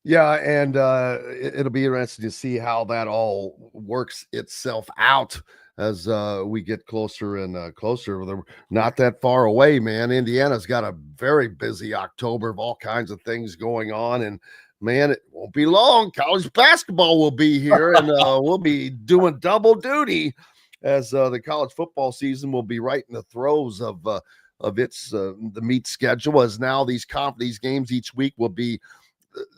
Yeah, and it'll be interesting to see how that all works itself out as we get closer and closer. They're not that far away, man. Indiana's got a very busy October of all kinds of things going on, and man, it won't be long. College basketball will be here, and we'll be doing double duty as the college football season will be right in the throes of its the meat schedule. As now these games each week will be.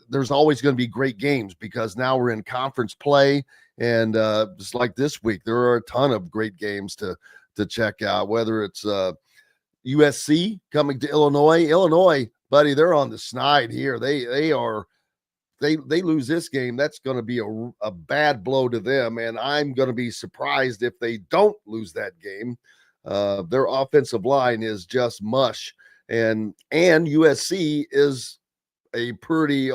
There's always going to be great games because now we're in conference play. And just like this week, there are a ton of great games to check out, whether it's USC coming to Illinois. Illinois, buddy, they're on the snide here. They lose this game. That's going to be a bad blow to them. And I'm going to be surprised if they don't lose that game. Their offensive line is just mush. And USC is a pretty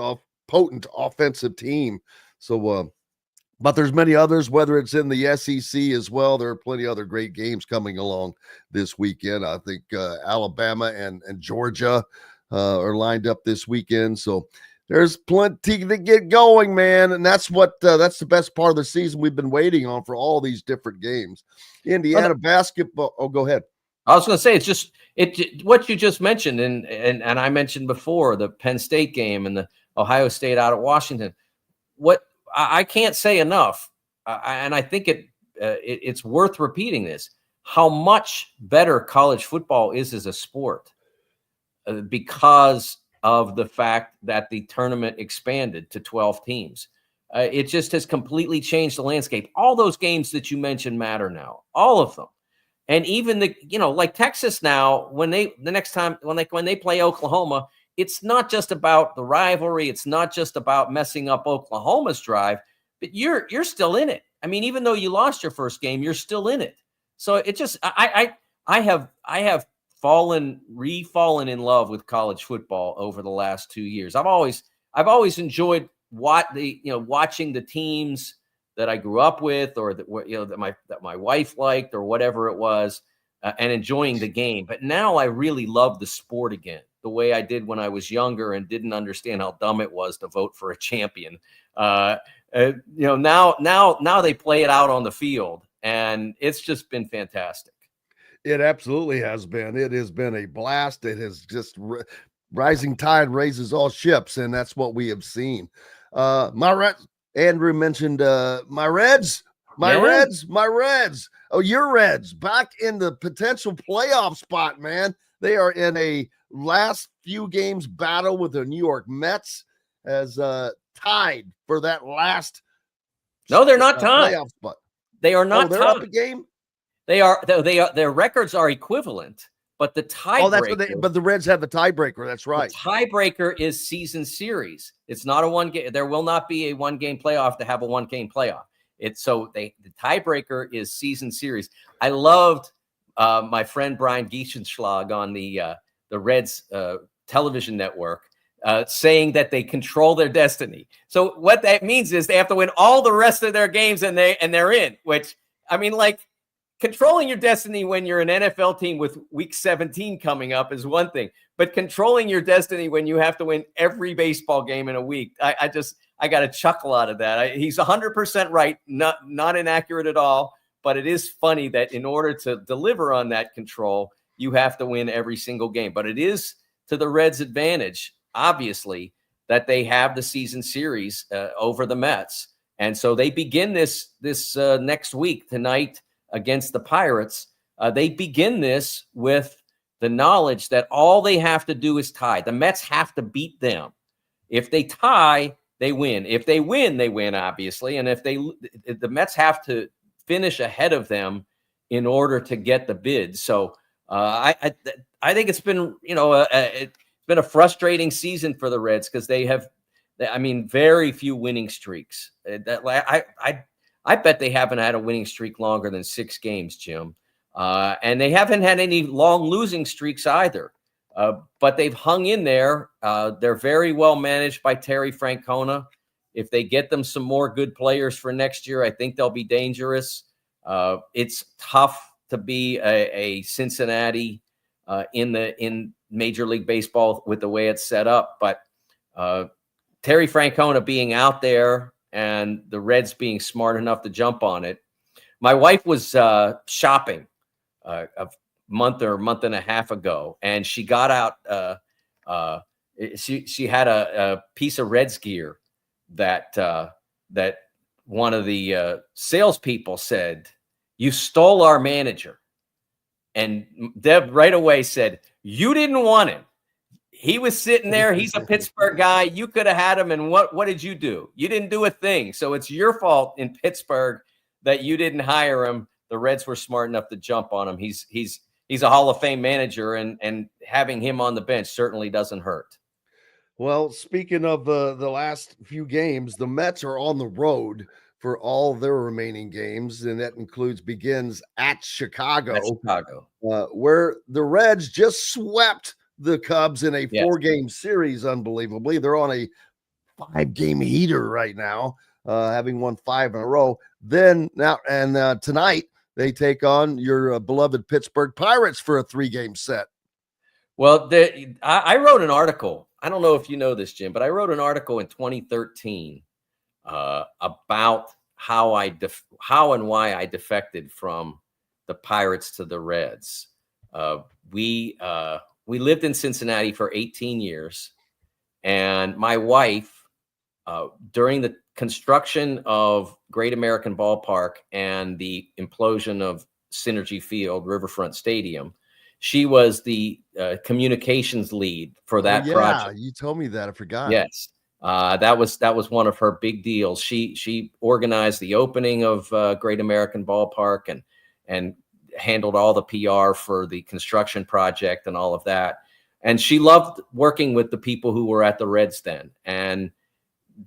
potent offensive team. So, but there's many others, whether it's in the SEC as well. There are plenty of other great games coming along this weekend. I think Alabama and Georgia are lined up this weekend. So there's plenty to get going, man. And that's that's the best part of the season we've been waiting on for all these different games. Indiana basketball. Oh, go ahead. I was going to say, it's just what you just mentioned, and I mentioned before, the Penn State game and the Ohio State out of Washington. What I can't say enough, and I think it's worth repeating this, how much better college football is as a sport because of the fact that the tournament expanded to 12 teams. It just has completely changed the landscape. All those games that you mentioned matter now, all of them. And even like Texas now, when they play Oklahoma, it's not just about the rivalry. It's not just about messing up Oklahoma's drive, but you're still in it. I mean, even though you lost your first game, you're still in it. So it just, I have fallen in love with college football over the last 2 years. I've always enjoyed watching the teams that I grew up with, or that my wife liked, or whatever it was, and enjoying the game. But now I really love the sport again, the way I did when I was younger and didn't understand how dumb it was to vote for a champion. Now they play it out on the field, and it's just been fantastic. It absolutely has been. It has been a blast. It has just rising tide raises all ships, and that's what we have seen. Andrew mentioned my Reds. Oh, your Reds back in the potential playoff spot, man. They are in a last few games battle with the New York Mets as tied for that last. No, they're not tied. Playoff spot. They are not. They're tied. up a game. They are. Their records are equivalent, but the tiebreaker. Oh, that's what but the Reds have the tiebreaker. That's right. The tiebreaker is season series. It's not a one game. There will not be a 1 game playoff to have a 1 game playoff. The tiebreaker is season series. I loved my friend Brian Giesenschlag on the Reds television network saying that they control their destiny. So what that means is they have to win all the rest of their games and they're in. Which, I mean, like, controlling your destiny when you're an NFL team with week 17 coming up is one thing, but controlling your destiny when you have to win every baseball game in a week, I got a chuckle out of that. He's 100% right, not inaccurate at all, but it is funny that in order to deliver on that control, you have to win every single game. But it is to the Reds' advantage, obviously, that they have the season series over the Mets. And so they begin this next week tonight against the Pirates. They begin this with the knowledge that all they have to do is tie. The Mets have to beat them. If they tie, they win. If they win, they win, obviously. And if the Mets have to finish ahead of them in order to get the bid. So I think it's been, it's been a frustrating season for the Reds because they have, very few winning streaks. I bet they haven't had a winning streak longer than 6 games, Jim. And they haven't had any long losing streaks either. But they've hung in there. They're very well managed by Terry Francona. If they get them some more good players for next year, I think they'll be dangerous. It's tough to be a Cincinnati in Major League Baseball with the way it's set up. But Terry Francona being out there and the Reds being smart enough to jump on it. My wife was shopping a month or a month and a half ago, and she got out. She had a piece of Reds gear that one of the salespeople said, "You stole our manager." And Deb right away said, "You didn't want him. He was sitting there. He's a Pittsburgh guy. You could have had him. And what did you do? You didn't do a thing. So it's your fault in Pittsburgh that you didn't hire him. The Reds were smart enough to jump on him. He's a Hall of Fame manager, and having him on the bench certainly doesn't hurt." Well, speaking of the last few games, the Mets are on the road for all their remaining games, and that begins at Chicago. Where the Reds just swept the Cubs in a 4-game series, unbelievably. They're on a 5-game heater right now, having won 5 in a row. Tonight they take on your beloved Pittsburgh Pirates for a 3-game set. Well, I wrote an article. I don't know if you know this, Jim, but I wrote an article in 2013 about how and why I defected from the Pirates to the Reds. We lived in Cincinnati for 18 years, and my wife, during the construction of Great American Ballpark and the implosion of Synergy Field, Riverfront Stadium, she was the communications lead for that project. You told me that. I forgot. Yes. That was one of her big deals. She organized the opening of Great American Ballpark and handled all the PR for the construction project and all of that. And she loved working with the people who were at the Reds then. And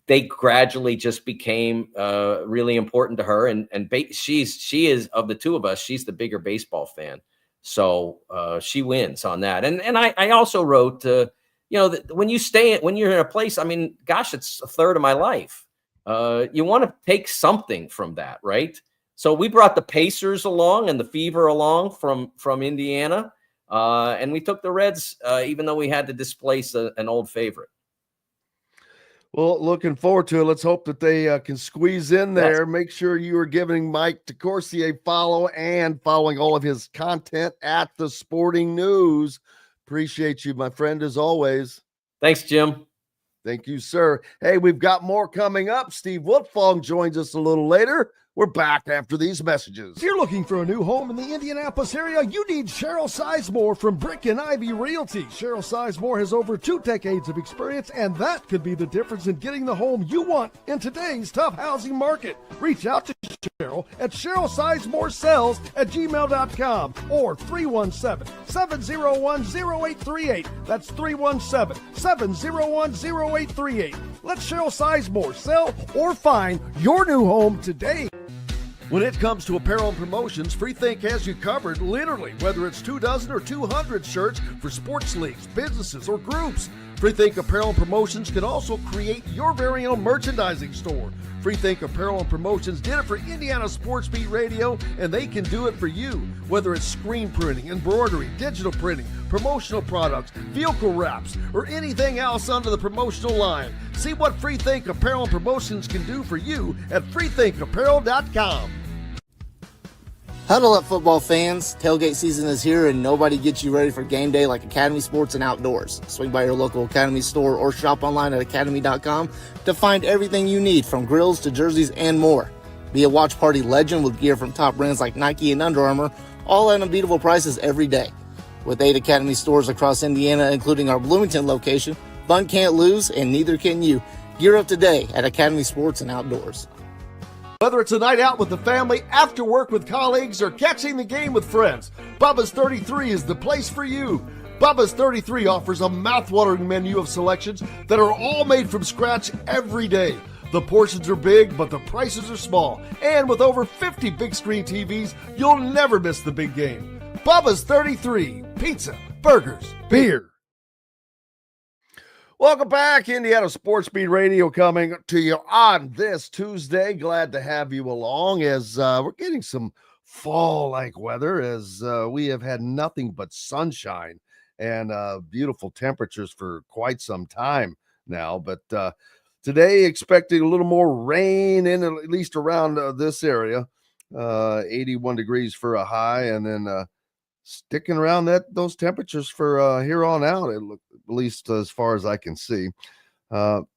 they gradually just became really important to her. And she is, of the two of us, she's the bigger baseball fan. So she wins on that. And I also wrote, when you're in a place, it's a third of my life. You want to take something from that, right? So we brought the Pacers along and the Fever along from Indiana, and we took the Reds, even though we had to displace an old favorite. Well, looking forward to it. Let's hope that they can squeeze in there. Yes. Make sure you are giving Mike DeCourcy a follow and following all of his content at The Sporting News. Appreciate you, my friend, as always. Thanks, Jim. Thank you, sir. Hey, we've got more coming up. Steve Wiltfong joins us a little later. We're back after these messages. If you're looking for a new home in the Indianapolis area, you need Cheryl Sizemore from Brick and Ivy Realty. Cheryl Sizemore has over 2 decades of experience, and that could be the difference in getting the home you want in today's tough housing market. Reach out to Cheryl at CherylSizemore@gmail.com or 317-701-0838. That's 317-701-0838. Let Cheryl Sizemore sell or find your new home today. When it comes to apparel and promotions, Freethink has you covered, literally, whether it's 24 or 200 shirts for sports leagues, businesses, or groups. Freethink Apparel and Promotions can also create your very own merchandising store. Freethink Apparel and Promotions did it for Indiana Sports Beat Radio, and they can do it for you. Whether it's screen printing, embroidery, digital printing, promotional products, vehicle wraps, or anything else under the promotional line. See what Freethink Apparel and Promotions can do for you at freethinkapparel.com. Huddle up, football fans. Tailgate season is here, and nobody gets you ready for game day like Academy Sports and Outdoors. Swing by your local Academy store or shop online at academy.com to find everything you need, from grills to jerseys and more. Be a watch party legend with gear from top brands like Nike and Under Armour, all at unbeatable prices every day. With 8 Academy stores across Indiana, including our Bloomington location, fun can't lose, and neither can you. Gear up today at Academy Sports and Outdoors. Whether it's a night out with the family, after work with colleagues, or catching the game with friends, Bubba's 33 is the place for you. Bubba's 33 offers a mouthwatering menu of selections that are all made from scratch every day. The portions are big, but the prices are small. And with over 50 big screen TVs, you'll never miss the big game. Bubba's 33, pizza, burgers, beer. Welcome back. Indiana Sports Beat Radio coming to you on this Tuesday. Glad to have you along as we're getting some fall-like weather, as we have had nothing but sunshine and beautiful temperatures for quite some time now. But today, expecting a little more rain in at least around this area. 81 degrees for a high, and then sticking around those temperatures for here on out, at least as far as I can see. Not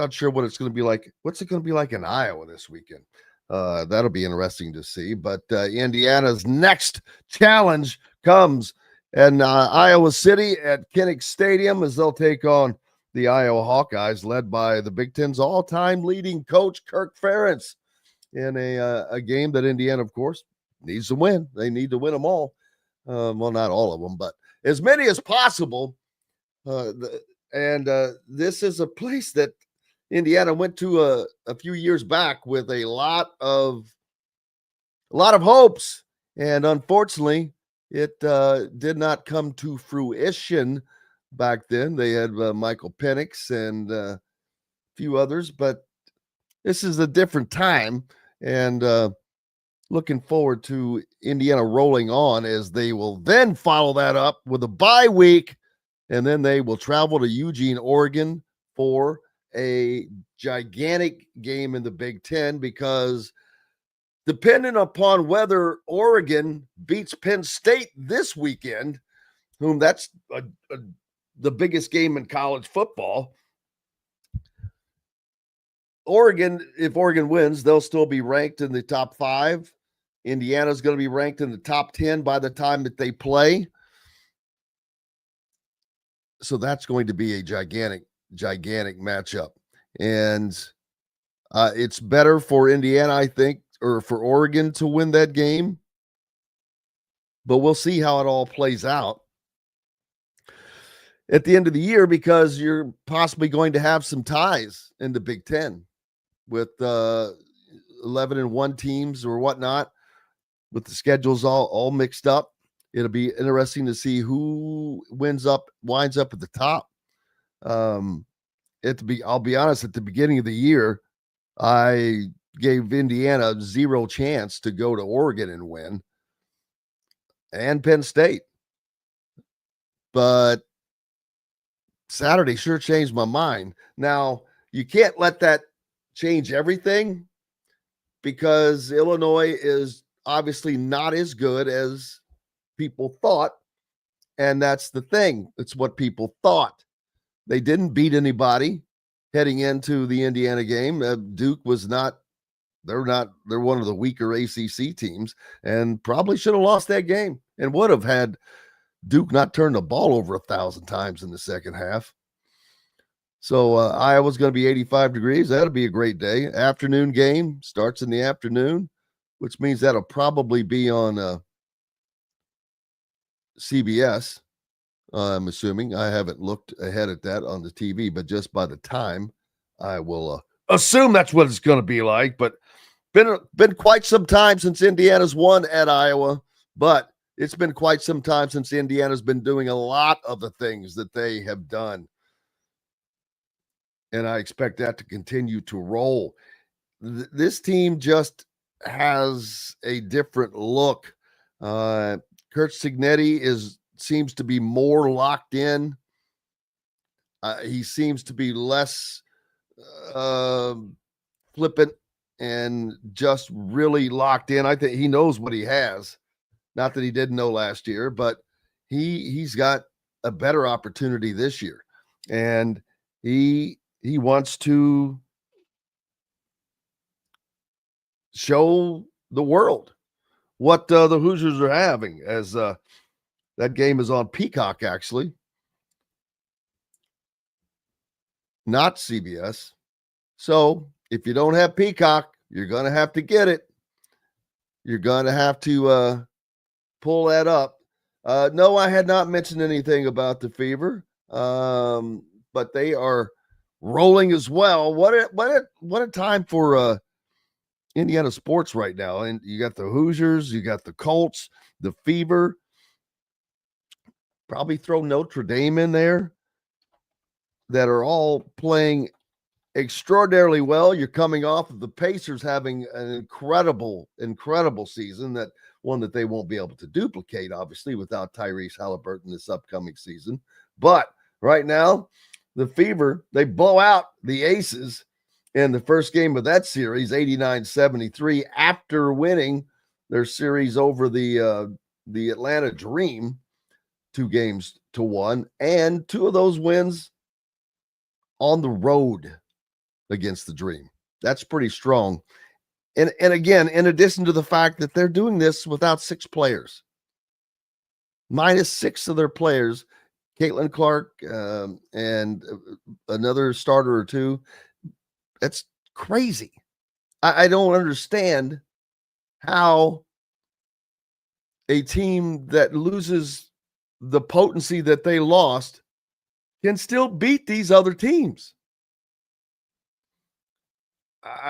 sure what it's going to be like. What's it going to be like in Iowa this weekend? That'll be interesting to see. But Indiana's next challenge comes in Iowa City at Kinnick Stadium, as they'll take on the Iowa Hawkeyes, led by the Big Ten's all-time leading coach, Kirk Ferentz, in a game that Indiana, of course, needs to win. They need to win them all. Well, not all of them, but as many as possible. This is a place that Indiana went to a few years back with a lot of hopes, and unfortunately, it did not come to fruition back then. They had Michael Penix and a few others, but this is a different time, and looking forward to Indiana rolling on, as they will then follow that up with a bye week, and then they will travel to Eugene, Oregon for a gigantic game in the Big Ten, because depending upon whether Oregon beats Penn State this weekend, whom that's the biggest game in college football, if Oregon wins, they'll still be ranked in the top 5. Indiana's going to be ranked in the top 10 by the time that they play. So that's going to be a gigantic matchup. And it's better for Indiana, I think, or for Oregon to win that game. But we'll see how it all plays out at the end of the year, because you're possibly going to have some ties in the Big Ten with 11-1 teams or whatnot, with the schedules all mixed up. It'll be interesting to see who winds up at the top. I'll be honest, at the beginning of the year, I gave Indiana zero chance to go to Oregon and win, and Penn State. But Saturday sure changed my mind. Now, you can't let that change everything, because Illinois is obviously not as good as people thought. And that's the thing. It's what people thought. They didn't beat anybody heading into the Indiana game. Duke was not, they're one of the weaker ACC teams, and probably should have lost that game, and would have had Duke not turned the ball over 1,000 times in the second half. So Iowa's going to be 85 degrees. That'll be a great day. Afternoon game starts in the afternoon, which means that'll probably be on CBS. I'm assuming. I haven't looked ahead at that on the TV, but just by the time, I will assume that's what it's going to be like. But been quite some time since Indiana's won at Iowa, but it's been quite some time since Indiana's been doing a lot of the things that they have done. And I expect that to continue to roll. This team just has a different look. Kurt Cignetti seems to be more locked in. He seems to be less flippant and just really locked in. I think he knows what he has. Not that he didn't know last year, but he's got a better opportunity this year. And he wants to show the world what the Hoosiers are having, as that game is on Peacock, actually, not CBS. So if you don't have Peacock, you're going to have to get it. You're going to have to pull that up. No, I had not mentioned anything about the Fever, but they are rolling as well. What a time for Indiana sports right now. And you got the Hoosiers, you got the Colts, the Fever. Probably throw Notre Dame in there, that are all playing extraordinarily well. You're coming off of the Pacers having an incredible season, that one that they won't be able to duplicate, obviously, without Tyrese Halliburton this upcoming season. But right now, the Fever, they blow out the Aces in the first game of that series, 89-73, after winning their series over the Atlanta Dream 2-1, and 2 of those wins on the road against the Dream. That's pretty strong. And again, in addition to the fact that they're doing this without 6 players, minus 6 of their players, Caitlin Clark and another starter or 2. That's crazy. I don't understand how a team that loses the potency that they lost can still beat these other teams.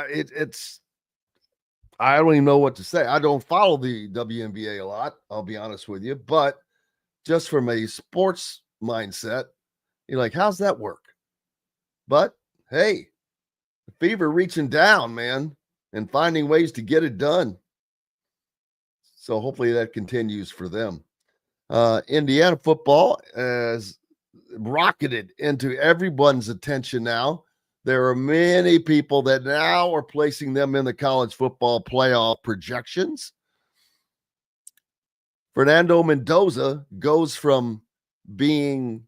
It's I don't even know what to say. I don't follow the WNBA a lot, I'll be honest with you, but just from a sports mindset, you're like, how's that work? But hey, the Fever reaching down, man, and finding ways to get it done. So hopefully that continues for them. Indiana football has rocketed into everyone's attention now. There are many people that now are placing them in the college football playoff projections. Fernando Mendoza goes from being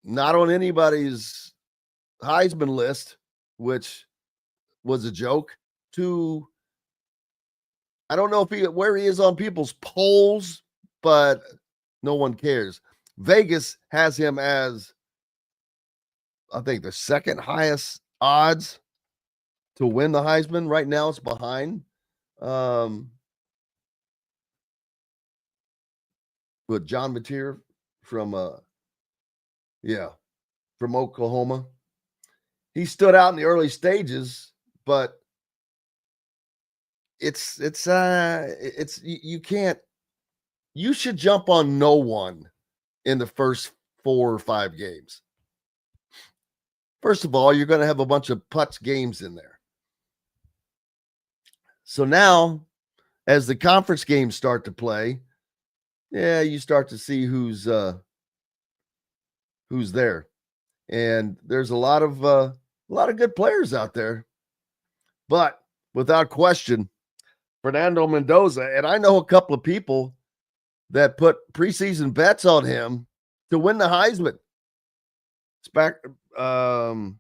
not on anybody's Heisman list, which was a joke, to, I don't know where he is on people's polls, but no one cares. Vegas has him as, I think, the second highest odds to win the Heisman. Right now it's behind with John Mateer from Oklahoma. He stood out in the early stages, but you should jump on no one in the first 4 or 5 games. First of all, you're going to have a bunch of putz games in there. So now, as the conference games start to play, you start to see who's there. And there's a lot of good players out there. But without question, Fernando Mendoza, and I know a couple of people that put preseason bets on him to win the Heisman. It's back, and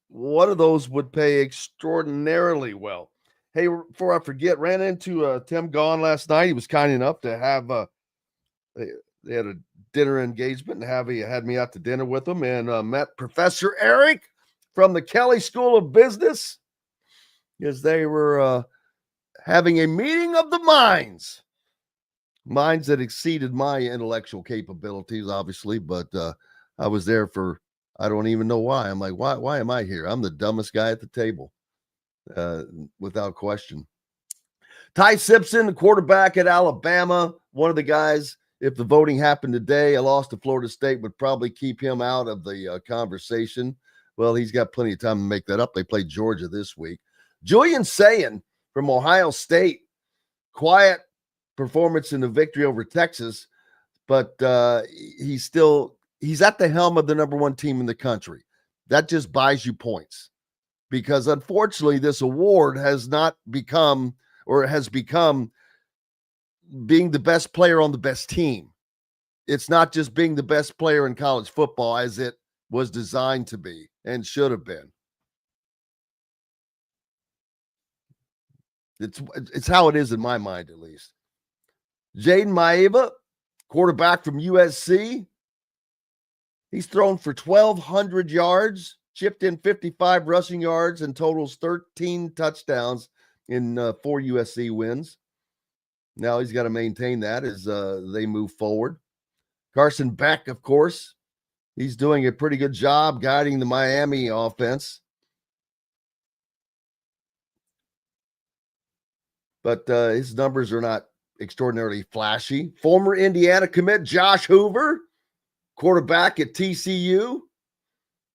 one of those would pay extraordinarily well. Hey, before I forget, ran into Tim Gaughan last night. He was kind enough to have they had a dinner engagement, and he had me out to dinner with him, and met Professor Eric from the Kelly School of Business, because they were having a meeting of the minds that exceeded my intellectual capabilities, obviously, but I was there for, I don't even know why. I'm like, why am I here? I'm the dumbest guy at the table, without question. Ty Simpson, the quarterback at Alabama, one of the guys, if the voting happened today, a loss to Florida State would probably keep him out of the conversation. Well, he's got plenty of time to make that up. They play Georgia this week. Julian Sayin from Ohio State, quiet performance in the victory over Texas, but he's at the helm of the number one team in the country. That just buys you points, because unfortunately this award has become being the best player on the best team. It's not just being the best player in college football as it was designed to be and should have been. It's how it is in my mind, at least. Jaden Maeva, quarterback from USC. He's thrown for 1,200 yards, chipped in 55 rushing yards, and totals 13 touchdowns in 4 USC wins. Now he's got to maintain that as they move forward. Carson Beck, of course, he's doing a pretty good job guiding the Miami offense. But his numbers are not extraordinarily flashy. Former Indiana commit Josh Hoover, quarterback at TCU,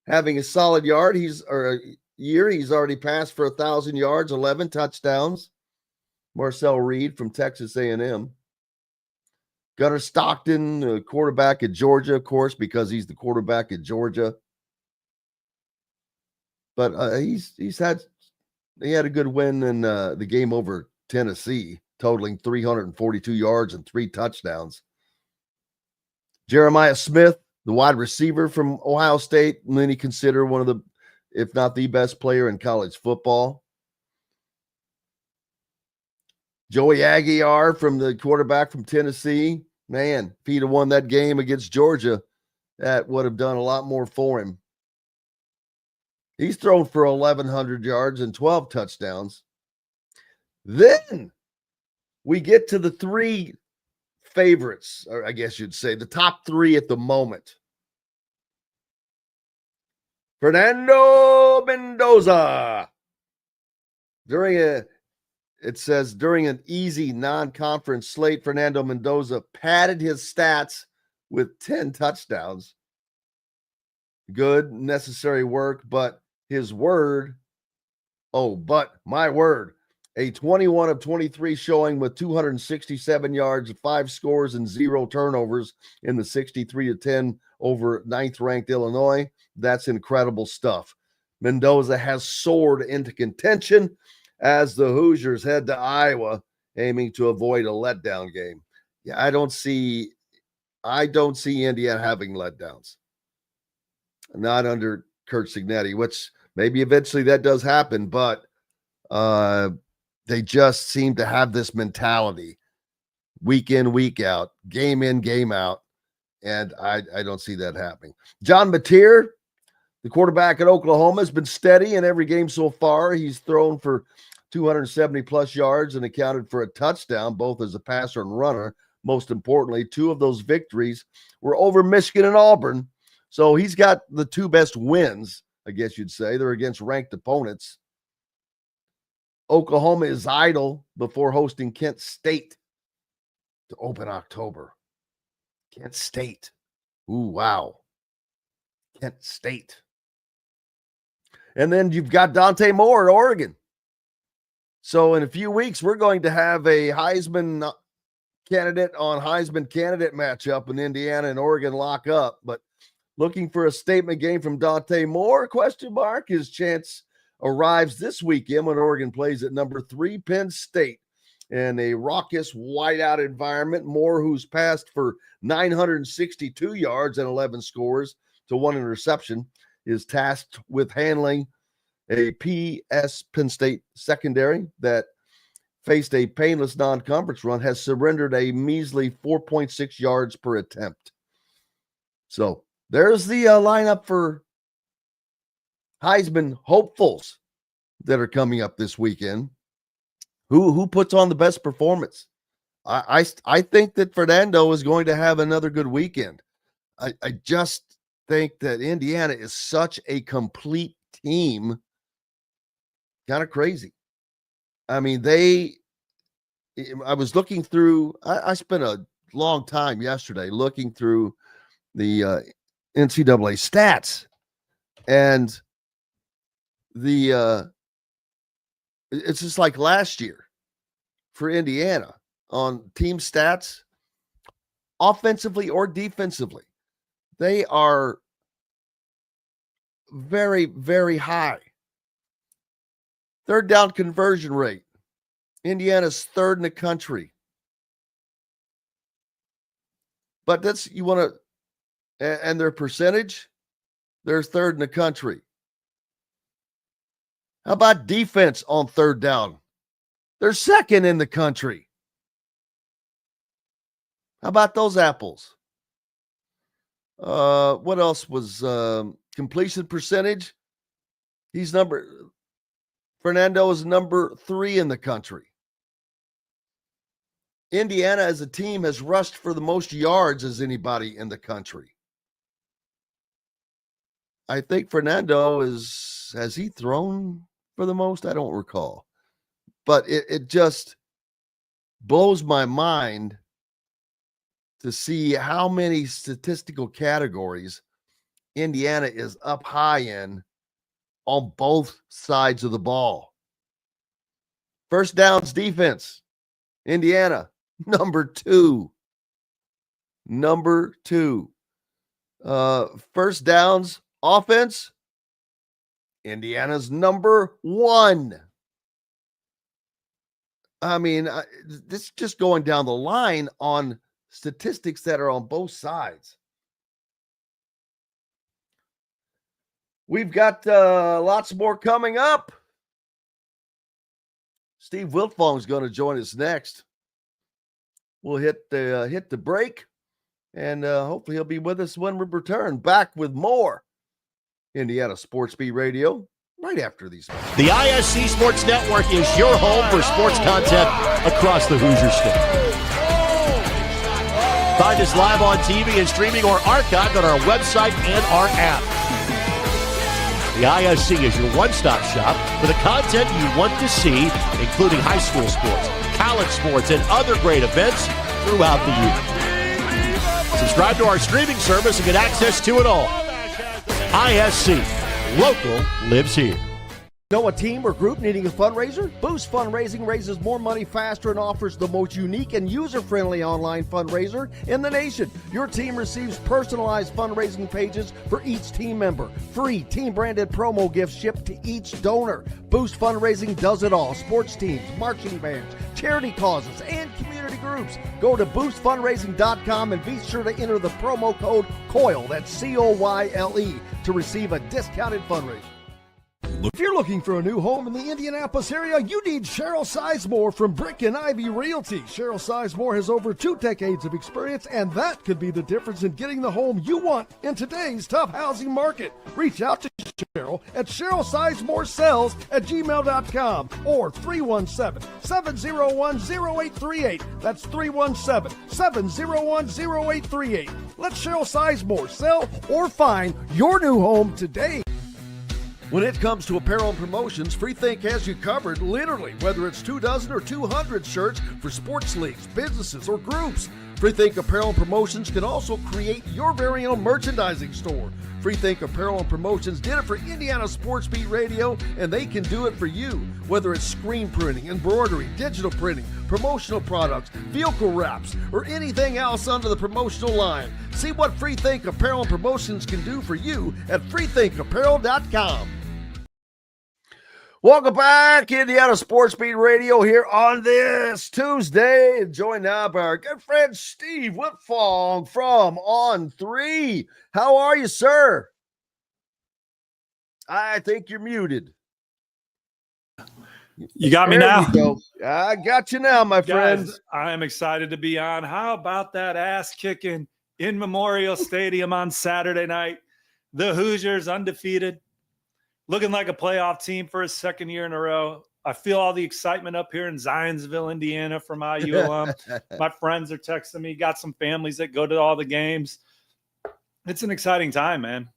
having a solid year. He's already passed for 1,000 yards, 11 touchdowns. Marcel Reed from Texas A&M. Gunnar Stockton, quarterback at Georgia, of course, because he's the quarterback at Georgia. But he had a good win in the game over Tennessee, totaling 342 yards and 3 touchdowns. Jeremiah Smith, the wide receiver from Ohio State, many consider one of the, if not the best player in college football. Joey Aguiar from the quarterback from Tennessee. Man, if he'd have won that game against Georgia, that would have done a lot more for him. He's thrown for 1,100 yards and 12 touchdowns. Then we get to the 3 favorites, or I guess you'd say the top 3 at the moment. Fernando Mendoza. It says during an easy non-conference slate, Fernando Mendoza padded his stats with 10 touchdowns. Good, necessary work, but my word, a 21 of 23 showing with 267 yards, 5 scores, and 0 turnovers in the 63-10 over 9th-ranked Illinois. That's incredible stuff. Mendoza has soared into contention as the Hoosiers head to Iowa, aiming to avoid a letdown game. Yeah, I don't see Indiana having letdowns. Not under Kurt Cignetti, which maybe eventually that does happen, but they just seem to have this mentality week in, week out, game in, game out, and I don't see that happening. John Mateer, the quarterback at Oklahoma, has been steady in every game so far. He's thrown for 270-plus yards and accounted for a touchdown, both as a passer and runner. Most importantly, 2 of those victories were over Michigan and Auburn. So he's got the 2 best wins, I guess you'd say. They're against ranked opponents. Oklahoma is idle before hosting Kent State to open October. Kent State. Ooh, wow. Kent State. And then you've got Dante Moore at Oregon. So in a few weeks, we're going to have a Heisman candidate on Heisman candidate matchup in Indiana and Oregon lock up. But looking for a statement game from Dante Moore, ? His chance arrives this weekend when Oregon plays at number 3 Penn State in a raucous whiteout environment. Moore, who's passed for 962 yards and 11 scores to 1 interception, is tasked with handling a PS Penn State secondary that faced a painless non-conference run, has surrendered a measly 4.6 yards per attempt. So there's the lineup for Heisman hopefuls that are coming up this weekend. Who puts on the best performance? I think that Fernando is going to have another good weekend. I just think that Indiana is such a complete team. Kind of crazy. I mean, they I was looking through, I spent a long time yesterday looking through the NCAA stats, and it's just like last year for Indiana on team stats, offensively or defensively. They are very, very high. Third down conversion rate. Indiana's third in the country. But you want to, and their percentage, they're third in the country. How about defense on third down? They're second in the country. How about those apples? What else was completion percentage? Fernando is number 3 in the country. Indiana as a team has rushed for the most yards as anybody in the country. I think Fernando has he thrown for the most? I don't recall. But it just blows my mind to see how many statistical categories Indiana is up high in on both sides of the ball. First downs defense, Indiana, number 2. First downs offense, Indiana's number 1. I mean, this just going down the line on statistics that are on both sides. We've got lots more coming up. Steve Wiltfong is going to join us next. We'll hit the break, and hopefully he'll be with us when we return. Back with more Indiana Sports Beat Radio right after these. The ISC Sports Network is your home for sports content across the Hoosier State. Find us live on TV and streaming or archived on our website and our app. The ISC is your one-stop shop for the content you want to see, including high school sports, college sports, and other great events throughout the year. Subscribe to our streaming service and get access to it all. ISC. Local lives here. Know a team or group needing a fundraiser? Boost Fundraising raises more money faster and offers the most unique and user-friendly online fundraiser in the nation. Your team receives personalized fundraising pages for each team member. Free team-branded promo gifts shipped to each donor. Boost Fundraising does it all. Sports teams, marching bands, charity causes, and community groups. Go to boostfundraising.com and be sure to enter the promo code COYLE, that's COYLE, to receive a discounted fundraiser. If you're looking for a new home in the Indianapolis area, you need Cheryl Sizemore from Brick and Ivy Realty. Cheryl Sizemore has over 2 decades of experience, and that could be the difference in getting the home you want in today's tough housing market. Reach out to Cheryl at CherylSizemore@gmail.com or 317-701-0838. That's 317-701-0838. Let Cheryl Sizemore sell or find your new home today. When it comes to apparel and promotions, Freethink has you covered, literally, whether it's 24 or 200 shirts for sports leagues, businesses, or groups. Freethink Apparel and Promotions can also create your very own merchandising store. Freethink Apparel and Promotions did it for Indiana Sports Beat Radio, and they can do it for you. Whether it's screen printing, embroidery, digital printing, promotional products, vehicle wraps, or anything else under the promotional line. See what Freethink Apparel and Promotions can do for you at freethinkapparel.com. Welcome back, Indiana Sports Beat Radio here on this Tuesday. Joined now by our good friend Steve Wiltfong from On 3. How are you, sir? I think you're muted. You got me There now? you go. I got you now, my friend. Guys, I am excited to be on. How about that ass kicking in Memorial Stadium on Saturday night? The Hoosiers undefeated, looking like a playoff team for a second year in a row. I feel all the excitement up here in Zionsville, Indiana from IU alum. My friends are texting me, got some families that go to all the games. It's an exciting time, man.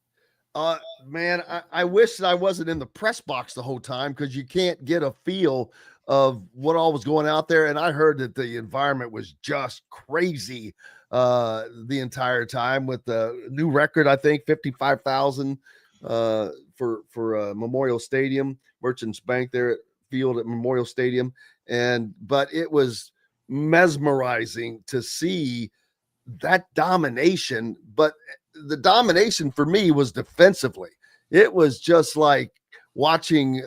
Man, I wish that I wasn't in the press box the whole time because you can't get a feel of what all was going out there. And I heard that the environment was just crazy the entire time with the new record, I think 55,000 for Memorial Stadium, Merchants Bank there at field at Memorial Stadium. But it was mesmerizing to see that domination. But the domination for me was defensively. It was just like watching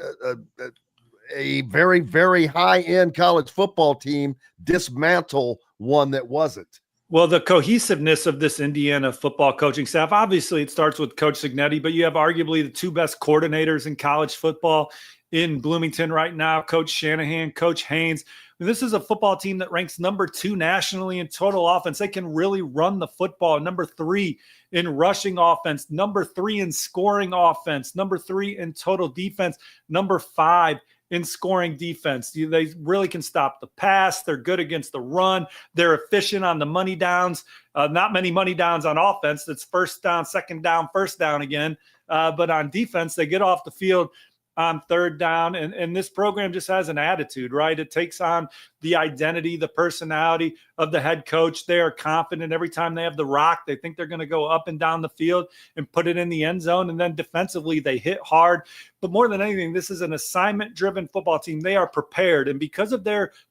a very, very high-end college football team dismantle one that wasn't. Well, the cohesiveness of this Indiana football coaching staff, obviously it starts with Coach Cignetti, but you have arguably the two best coordinators in college football in Bloomington right now, Coach Shanahan, Coach Haynes. This is a football team that ranks number 2 nationally in total offense. They can really run the football. Number 3 in rushing offense, number 3 in scoring offense, number 3 in total defense, number 5 in scoring defense. They really can stop the pass. They're good against the run. They're efficient on the money downs. Not many money downs on offense. That's first down, second down, first down again. But on defense, they get off the field on third down. And this program just has an attitude, right? It takes on the identity, the personality of the head coach. They are confident every time they have the rock. They think they're going to go up and down the field and put it in the end zone. And then defensively, they hit hard. But more than anything, this is an assignment-driven football team. They are prepared. And because of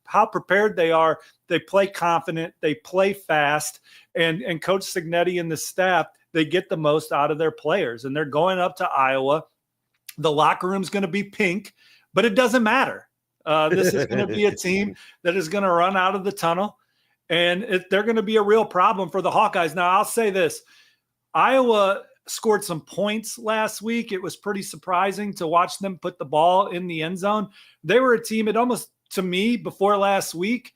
how prepared they are, they play confident, they play fast. And Coach Cignetti and the staff, they get the most out of their players. And they're going up to Iowa. The locker room's going to be pink, but it doesn't matter. This is going to be a team that is going to run out of the tunnel, and they're going to be a real problem for the Hawkeyes. Now, I'll say this. Iowa scored some points last week. It was pretty surprising to watch them put the ball in the end zone. They were a team, it almost, to me, before last week,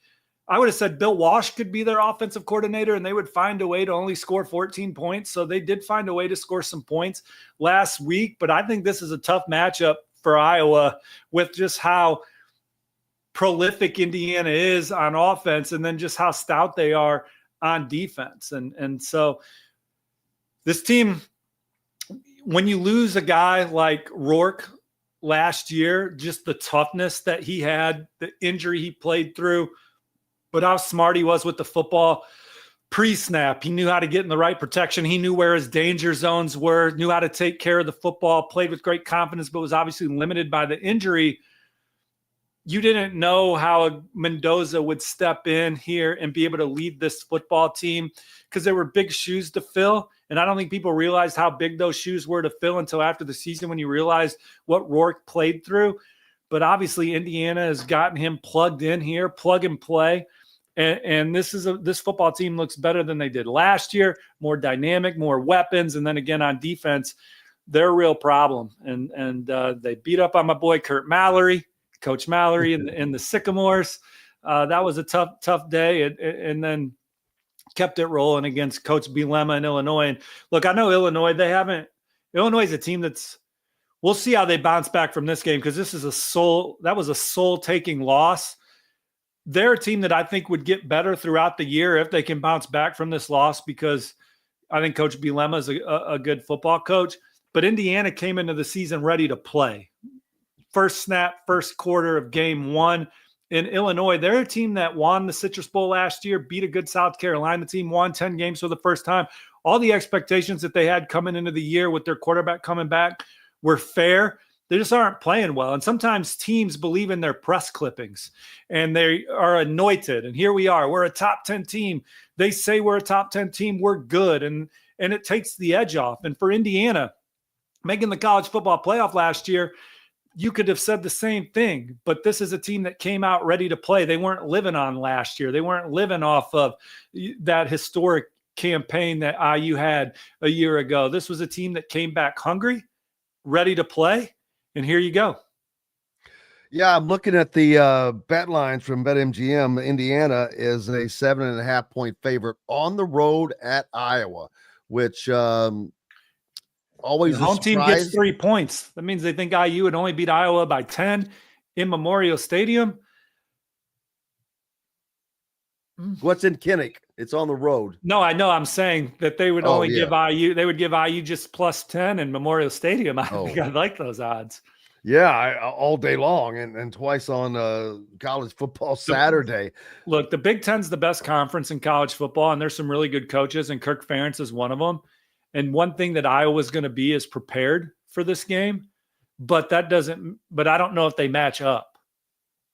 I would have said Bill Walsh could be their offensive coordinator and they would find a way to only score 14 points. So they did find a way to score some points last week. But I think this is a tough matchup for Iowa with just how prolific Indiana is on offense and then just how stout they are on defense. And so this team, when you lose a guy like Rourke last year, just the toughness that he had, the injury he played through, but how smart he was with the football pre-snap. He knew how to get in the right protection. He knew where his danger zones were, knew how to take care of the football, played with great confidence, but was obviously limited by the injury. You didn't know how Mendoza would step in here and be able to lead this football team because there were big shoes to fill. And I don't think people realized how big those shoes were to fill until after the season when you realized what Rourke played through. But obviously Indiana has gotten him plugged in here, plug and play. And this football team looks better than they did last year, more dynamic, more weapons. And then again, on defense, they're a real problem. And they beat up on my boy, Coach Mallory in the Sycamores. That was a tough day. And then kept it rolling against Coach Bielema in Illinois. And look, I know Illinois is a team we'll see how they bounce back from this game because that was a soul-taking loss. They're a team that I think would get better throughout the year if they can bounce back from this loss because I think Coach Bielema is a good football coach. But Indiana came into the season ready to play. First snap, first quarter of game 1 in Illinois. They're a team that won the Citrus Bowl last year, beat a good South Carolina team, won 10 games for the first time. All the expectations that they had coming into the year with their quarterback coming back were fair. They just aren't playing well. And sometimes teams believe in their press clippings and they are anointed. And here we are. We're a top 10 team. They say we're a top 10 team. We're good. And it takes the edge off. And for Indiana, making the college football playoff last year, you could have said the same thing. But this is a team that came out ready to play. They weren't living on last year. They weren't living off of that historic campaign that IU had a year ago. This was a team that came back hungry, ready to play. And here you go. Yeah, I'm looking at the bet lines from BetMGM. Indiana is a 7.5 point favorite on the road at Iowa, which always the home team gets 3 points. That means they think IU would only beat Iowa by 10 in Memorial Stadium. What's in Kinnick? It's on the road. No, I know. I'm saying that they would only give IU. They would give IU just +10 in Memorial Stadium. I think I like those odds. Yeah, all day long and twice on college football Saturday. Look, the Big Ten's the best conference in college football, and there's some really good coaches, and Kirk Ferentz is one of them. And one thing that Iowa's going to be is prepared for this game, but I don't know if they match up.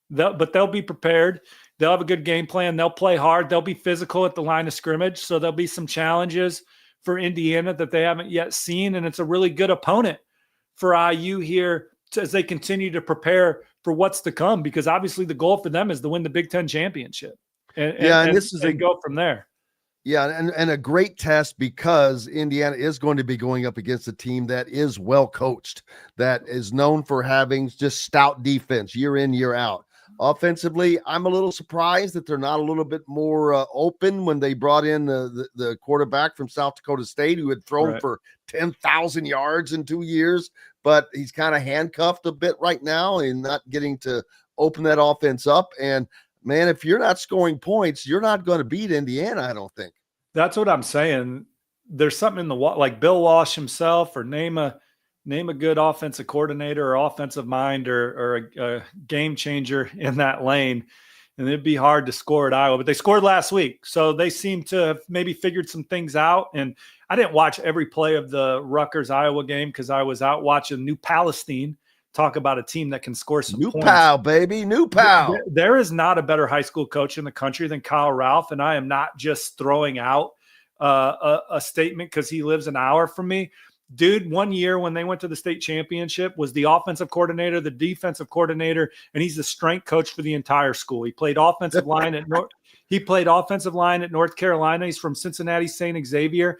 But they'll be prepared. They'll have a good game plan. They'll play hard. They'll be physical at the line of scrimmage. So there'll be some challenges for Indiana that they haven't yet seen. And it's a really good opponent for IU here as they continue to prepare for what's to come, because obviously the goal for them is to win the Big Ten championship. And this is go from there. Yeah, and a great test because Indiana is going to be going up against a team that is well coached, that is known for having just stout defense year in, year out. Offensively, I'm a little surprised that they're not a little bit more open when they brought in the quarterback from South Dakota State who had thrown for 10,000 yards in 2 years, but he's kind of handcuffed a bit right now and not getting to open that offense up. And, man, if you're not scoring points, you're not going to beat Indiana, I don't think. That's what I'm saying. There's something in the like Bill Walsh himself, or name a good offensive coordinator or offensive mind or a game changer in that lane, and it'd be hard to score at Iowa. But they scored last week, so they seem to have maybe figured some things out. And I didn't watch every play of the Rutgers-Iowa game because I was out watching New Palestine. Talk about a team that can score some points. New Pal, baby. New Pal. There is not a better high school coach in the country than Kyle Ralph, and I am not just throwing out a statement because he lives an hour from me. Dude, 1 year when they went to the state championship was the offensive coordinator, the defensive coordinator, and he's the strength coach for the entire school. He played offensive line at North Carolina. He's from Cincinnati St. Xavier.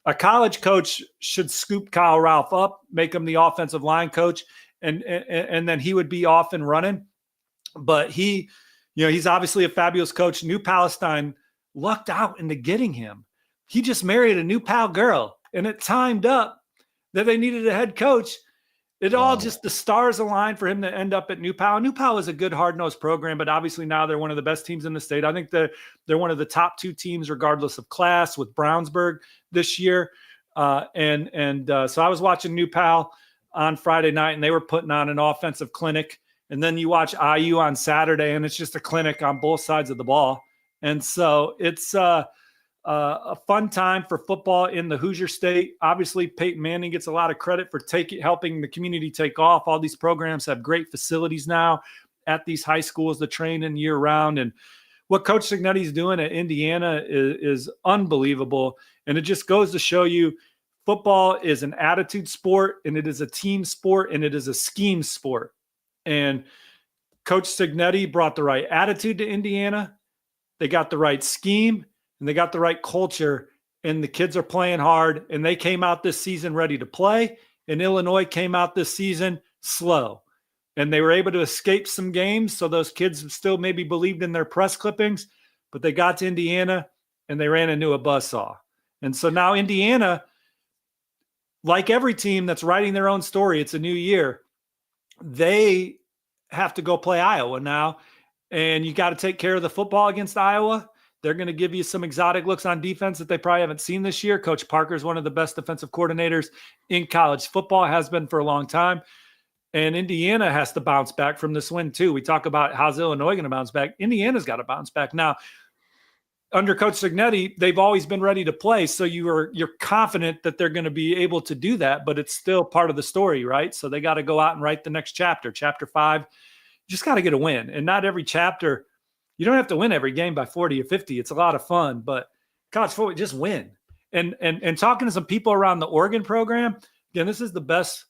A college coach should scoop Kyle Ralph up, make him the offensive line coach, and then he would be off and running. But he's obviously a fabulous coach. New Palestine lucked out into getting him. He just married a New Pal girl, and it timed up that they needed a head coach. It all just the stars aligned for him to end up at New Pal. New Pal is a good hard-nosed program, but obviously now they're one of the best teams in the state. I think they're one of the top two teams regardless of class with Brownsburg this year. So I was watching New Pal on Friday night, and they were putting on an offensive clinic. And then you watch IU on Saturday, and it's just a clinic on both sides of the ball. And so it's a fun time for football in the Hoosier State. Obviously, Peyton Manning gets a lot of credit for helping the community take off. All these programs have great facilities now at these high schools to train in year round. And what Coach Cignetti's doing at Indiana is unbelievable. And it just goes to show you football is an attitude sport, and it is a team sport, and it is a scheme sport. And Coach Cignetti brought the right attitude to Indiana. They got the right scheme, and they got the right culture, and the kids are playing hard, and they came out this season ready to play, and Illinois came out this season slow. And they were able to escape some games, so those kids still maybe believed in their press clippings, but they got to Indiana, and they ran into a buzzsaw. And so now Indiana, like every team that's writing their own story, it's a new year, they have to go play Iowa now, and you got to take care of the football against Iowa. They're going to give you some exotic looks on defense that they probably haven't seen this year. Coach Parker is one of the best defensive coordinators in college football, has been for a long time. And Indiana has to bounce back from this win too. We talk about how's Illinois going to bounce back. Indiana's got to bounce back. Now, under Coach Cignetti, they've always been ready to play. So you're confident that they're going to be able to do that, but it's still part of the story, right? So they got to go out and write the next chapter. Chapter 5, you just got to get a win. And not every chapter, you don't have to win every game by 40 or 50. It's a lot of fun, but college football, just win. And talking to some people around the Oregon program, again, this is the best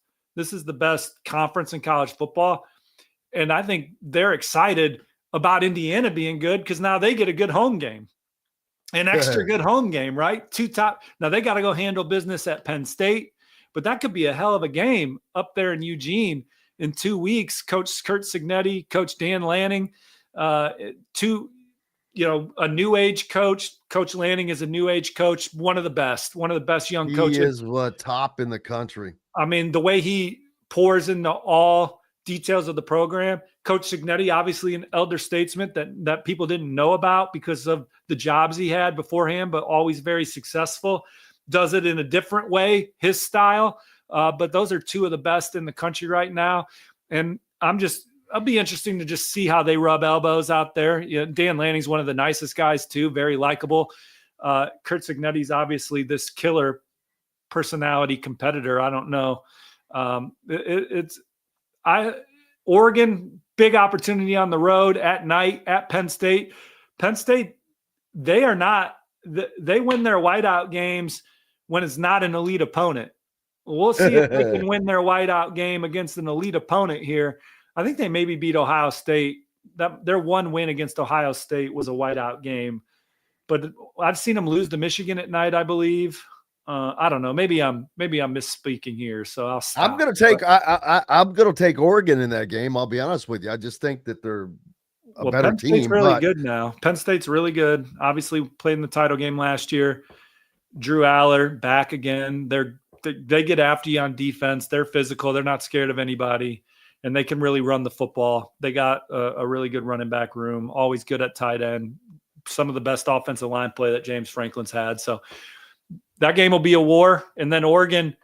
conference in college football. And I think they're excited about Indiana being good because now they get a good home game. An extra good home game, right? Now they got to go handle business at Penn State, but that could be a hell of a game up there in Eugene in 2 weeks. Coach Kurt Cignetti, Coach Dan Lanning, a new age coach. Coach Lanning is a new age coach, one of the best young coaches. He is top in the country. I mean, the way he pours into all details of the program. Coach Cignetti, obviously an elder statesman that people didn't know about because of the jobs he had beforehand, but always very successful. Does it in a different way, his style. But those are two of the best in the country right now. And I'll be interesting to just see how they rub elbows out there. You know, Dan Lanning's one of the nicest guys too, very likable. Kurt Cignetti's obviously this killer personality competitor. I don't know. Oregon, big opportunity on the road at night at Penn State. Penn State, they win their whiteout games when it's not an elite opponent. We'll see if they can win their whiteout game against an elite opponent here. I think they maybe beat Ohio State. Their one win against Ohio State was a whiteout game, but I've seen them lose to Michigan at night, I believe. I don't know. Maybe I'm misspeaking here, so I'll stop. I'm gonna take Oregon in that game. I'll be honest with you. I just think that they're a better Penn team. State's really good now. Penn State's really good. Obviously played in the title game last year. Drew Aller back again. They get after you on defense. They're physical. They're not scared of anybody, and they can really run the football. They got a really good running back room. Always good at tight end. Some of the best offensive line play that James Franklin's had. So that game will be a war. And then Oregon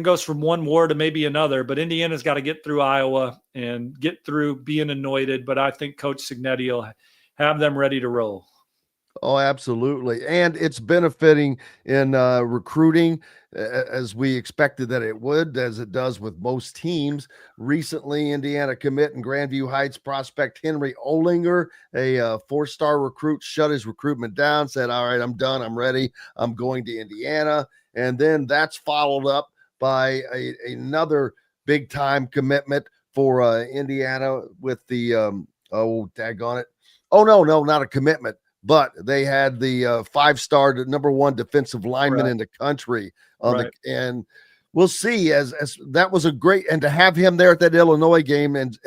goes from one war to maybe another, but Indiana's got to get through Iowa and get through being anointed. But I think Coach Cignetti will have them ready to roll. Oh, absolutely. And it's benefiting in recruiting as we expected that it would, as it does with most teams. Recently, Indiana commit and Grandview Heights prospect Henry Olinger, a four-star recruit, shut his recruitment down, said, all right, I'm done. I'm ready. I'm going to Indiana. And then that's followed up by another big-time commitment for Indiana with the, daggone it. Oh, no, not a commitment. But they had the 5-star number one defensive lineman in the country and we'll see as that was a great, and to have him there at that Illinois game and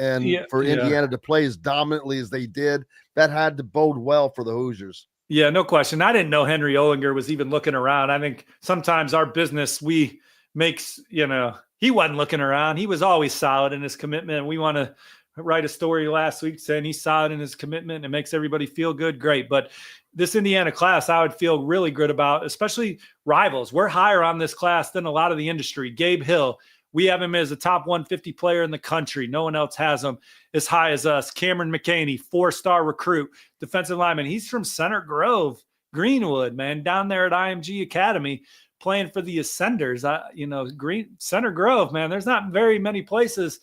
for Indiana to play as dominantly as they did, that had to bode well for the Hoosiers. Yeah, no question. I didn't know Henry Olinger was even looking around. I think sometimes our business, he wasn't looking around. He was always solid in his commitment. We want to write a story last week saying he's solid in his commitment and it makes everybody feel good. Great. But this Indiana class, I would feel really good about, especially rivals. We're higher on this class than a lot of the industry. Gabe Hill, we have him as a top 150 player in the country. No one else has him as high as us. Cameron McCaney, 4-star recruit, defensive lineman. He's from Center Grove, Greenwood, man, down there at IMG Academy playing for the Ascenders. Center Grove, man, there's not very many places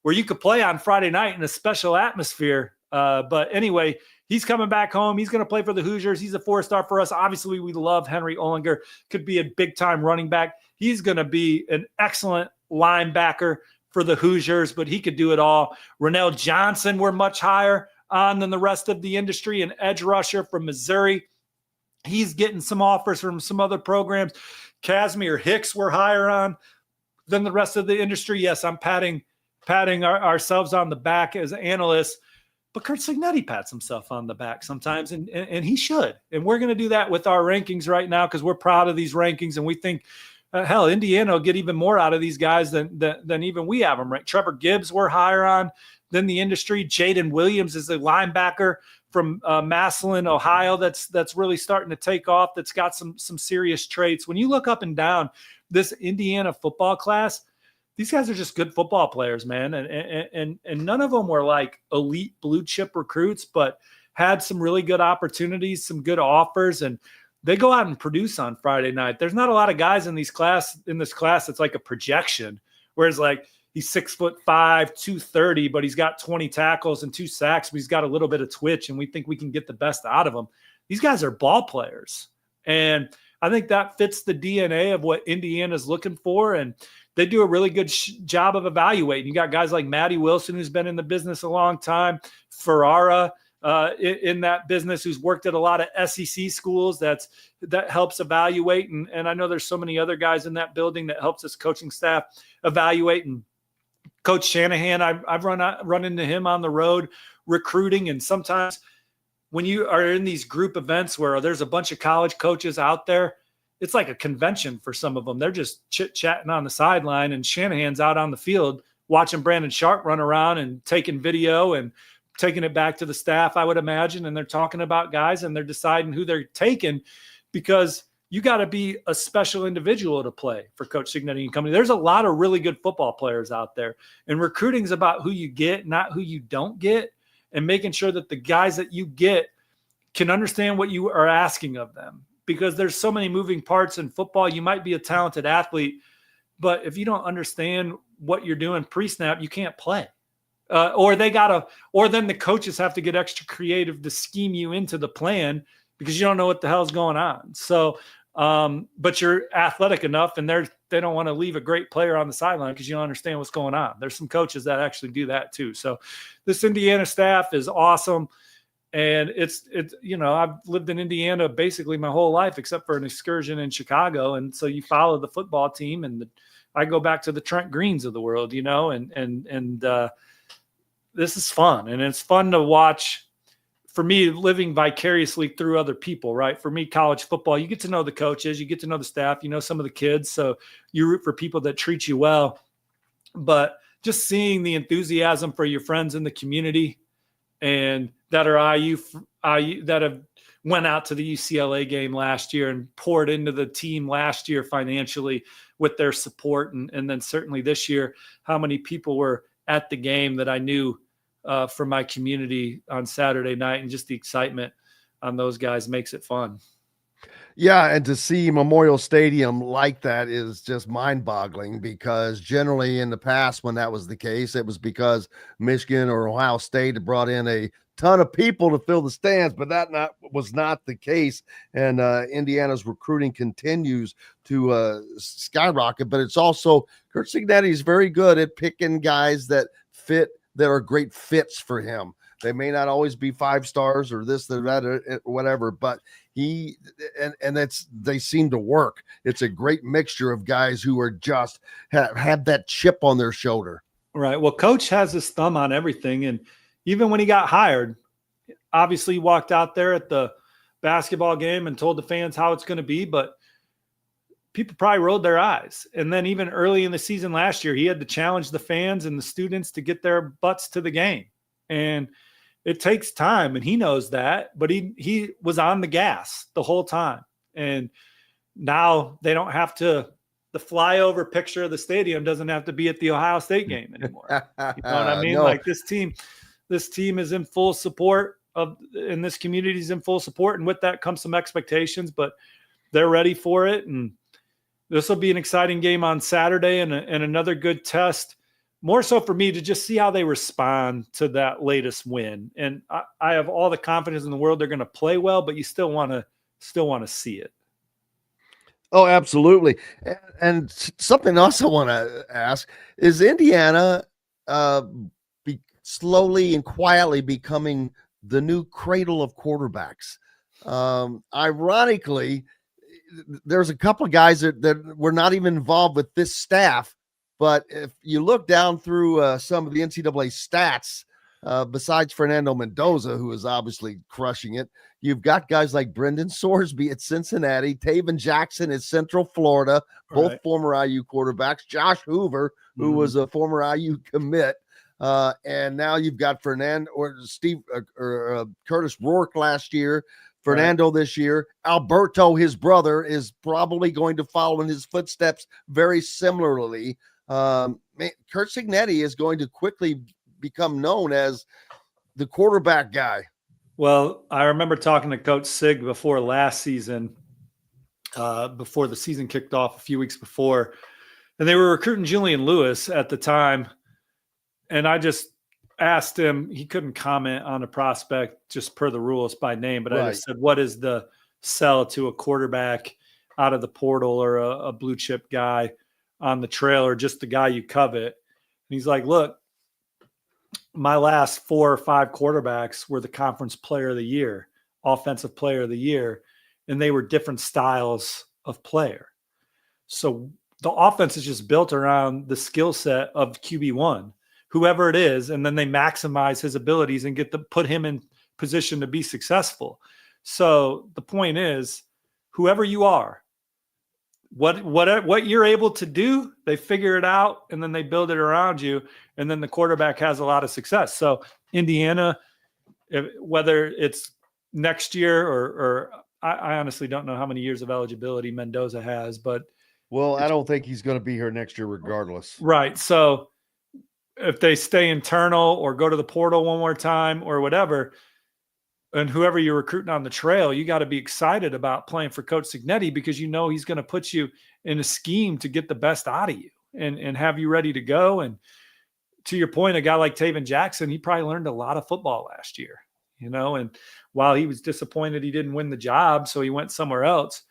where you could play on Friday night in a special atmosphere. But anyway, he's coming back home. He's going to play for the Hoosiers. He's a 4-star for us. Obviously, we love Henry Olinger. Could be a big-time running back. He's going to be an excellent linebacker for the Hoosiers, but he could do it all. Rennell Johnson, we're much higher on than the rest of the industry, an edge rusher from Missouri. He's getting some offers from some other programs. Casimir Hicks, we're higher on than the rest of the industry. Yes, I'm patting ourselves on the back as analysts, but Kurt Cignetti pats himself on the back sometimes, and he should. And we're going to do that with our rankings right now because we're proud of these rankings, and we think, Indiana will get even more out of these guys than even we have them ranked. Trevor Gibbs we're higher on than the industry. Jaden Williams is a linebacker from Massillon, Ohio, that's really starting to take off, that's got some serious traits. When you look up and down this Indiana football class, these guys are just good football players, man. And none of them were like elite blue chip recruits, but had some really good opportunities, some good offers, and they go out and produce on Friday night. There's not a lot of guys in this class that's like a projection, whereas like he's 6'5", 230, but he's got 20 tackles and 2 sacks, but he's got a little bit of twitch, and we think we can get the best out of him. These guys are ball players. And I think that fits the DNA of what Indiana's looking for, and they do a really good job of evaluating. You got guys like Matty Wilson, who's been in the business a long time, Ferrara in that business, who's worked at a lot of SEC schools. That helps evaluate. And I know there's so many other guys in that building that helps us coaching staff evaluate. And Coach Shanahan, I've run into him on the road recruiting. And sometimes when you are in these group events where there's a bunch of college coaches out there, it's like a convention for some of them. They're just chit-chatting on the sideline, and Shanahan's out on the field watching Brandon Sharp run around and taking video and taking it back to the staff, I would imagine. And they're talking about guys and they're deciding who they're taking, because you got to be a special individual to play for Coach Cignetti and company. There's a lot of really good football players out there, and recruiting is about who you get, not who you don't get, and making sure that the guys that you get can understand what you are asking of them, because there's so many moving parts in football. You might be a talented athlete, but if you don't understand what you're doing pre-snap, you can't play. Or then the coaches have to get extra creative to scheme you into the plan because you don't know what the hell's going on. So, but you're athletic enough, and they don't want to leave a great player on the sideline because you don't understand what's going on. There's some coaches that actually do that too. So this Indiana staff is awesome. And it's I've lived in Indiana basically my whole life, except for an excursion in Chicago. And so you follow the football team, and I go back to the Trent Greens of the world, and this is fun. And it's fun to watch, for me, living vicariously through other people, right? For me, college football, you get to know the coaches, you get to know the staff, some of the kids. So you root for people that treat you well. But just seeing the enthusiasm for your friends in the community and that are IU that have went out to the UCLA game last year and poured into the team last year financially with their support. And then certainly this year, how many people were at the game that I knew from my community on Saturday night, and just the excitement on those guys makes it fun. Yeah, and to see Memorial Stadium like that is just mind-boggling, because generally in the past when that was the case, it was because Michigan or Ohio State had brought in a ton of people to fill the stands, but that was not the case. And Indiana's recruiting continues to skyrocket, but it's also Kurt Cignetti is very good at picking guys that are great fits for him. They may not always be 5 stars or this or that or whatever, but they seem to work. It's a great mixture of guys who are just have that chip on their shoulder. Right. Well, Coach has his thumb on everything. And even when he got hired, obviously he walked out there at the basketball game and told the fans how it's going to be, but people probably rolled their eyes. And then even early in the season last year, he had to challenge the fans and the students to get their butts to the game. And it takes time, and he knows that, but he was on the gas the whole time. And now they don't have to, the flyover picture of the stadium doesn't have to be at the Ohio State game anymore. You know what I mean? No. Like this team is in full support and this community is in full support. And with that comes some expectations, but they're ready for it. And this will be an exciting game on Saturday and another good test, more so for me to just see how they respond to that latest win. And I have all the confidence in the world they're going to play well, but you still want to see it. Oh, absolutely. And something else I want to ask is Indiana slowly and quietly becoming the new cradle of quarterbacks. Ironically, there's a couple of guys that were not even involved with this staff, but if you look down through some of the NCAA stats, besides Fernando Mendoza, who is obviously crushing it, you've got guys like Brendan Sorsby at Cincinnati, Taven Jackson at Central Florida, both former IU quarterbacks, Josh Hoover, who was a former IU commit, and now you've got Curtis Rourke last year, Fernando this year. Alberto, his brother, is probably going to follow in his footsteps very similarly. Kurt Cignetti is going to quickly become known as the quarterback guy. Well, I remember talking to Coach Sig before last season, before the season kicked off a few weeks before, and they were recruiting Julian Lewis at the time. And I just asked him, he couldn't comment on a prospect just per the rules by name, but I just said, what is the sell to a quarterback out of the portal or a blue chip guy on the trail, or just the guy you covet? And he's like, look, my last 4 or 5 quarterbacks were the conference player of the year, offensive player of the year, and they were different styles of player. So the offense is just built around the skill set of QB1, whoever it is, and then they maximize his abilities and put him in position to be successful. So the point is, whoever you are, what you're able to do, they figure it out, and then they build it around you, and then the quarterback has a lot of success. So Indiana, whether it's next year or I honestly don't know how many years of eligibility Mendoza has, but I don't think he's going to be here next year regardless. Right. So if they stay internal or go to the portal one more time or whatever, and whoever you're recruiting on the trail, you got to be excited about playing for Coach Cignetti, because you know he's going to put you in a scheme to get the best out of you and have you ready to go. And to your point, a guy like Taven Jackson, he probably learned a lot of football last year, and while he was disappointed he didn't win the job, so he went somewhere else,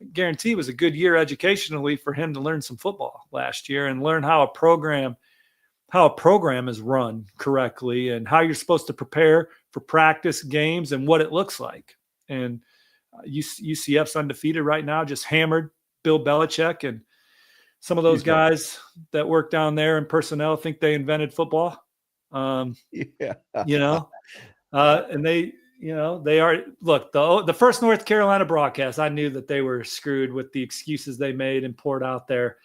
I guarantee it was a good year educationally for him to learn some football last year and learn how a program is run correctly and how you're supposed to prepare for practice, games, and what it looks like. And UCF's undefeated right now, just hammered Bill Belichick, and some of those guys that work down there in personnel think they invented football. And they, they are, look, the first North Carolina broadcast, I knew that they were screwed with the excuses they made and poured out there.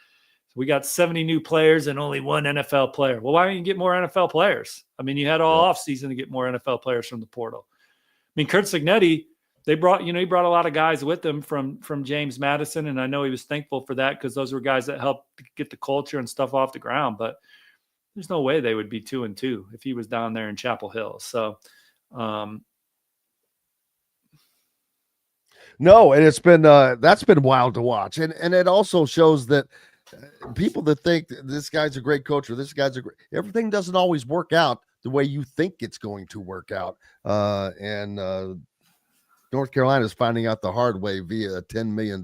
We got 70 new players and only one NFL player. Well, why don't you get more NFL players? I mean, you had all off season to get more NFL players from the portal. I mean, Curt Cignetti, he brought a lot of guys with him from James Madison, and I know he was thankful for that because those were guys that helped get the culture and stuff off the ground. But there's no way they would be 2-2 if he was down there in Chapel Hill. So, no, and it's been that's been wild to watch, and it also shows that people that think this guy's a great coach or this guy's everything doesn't always work out the way you think it's going to work out. And North Carolina is finding out the hard way via a $10 million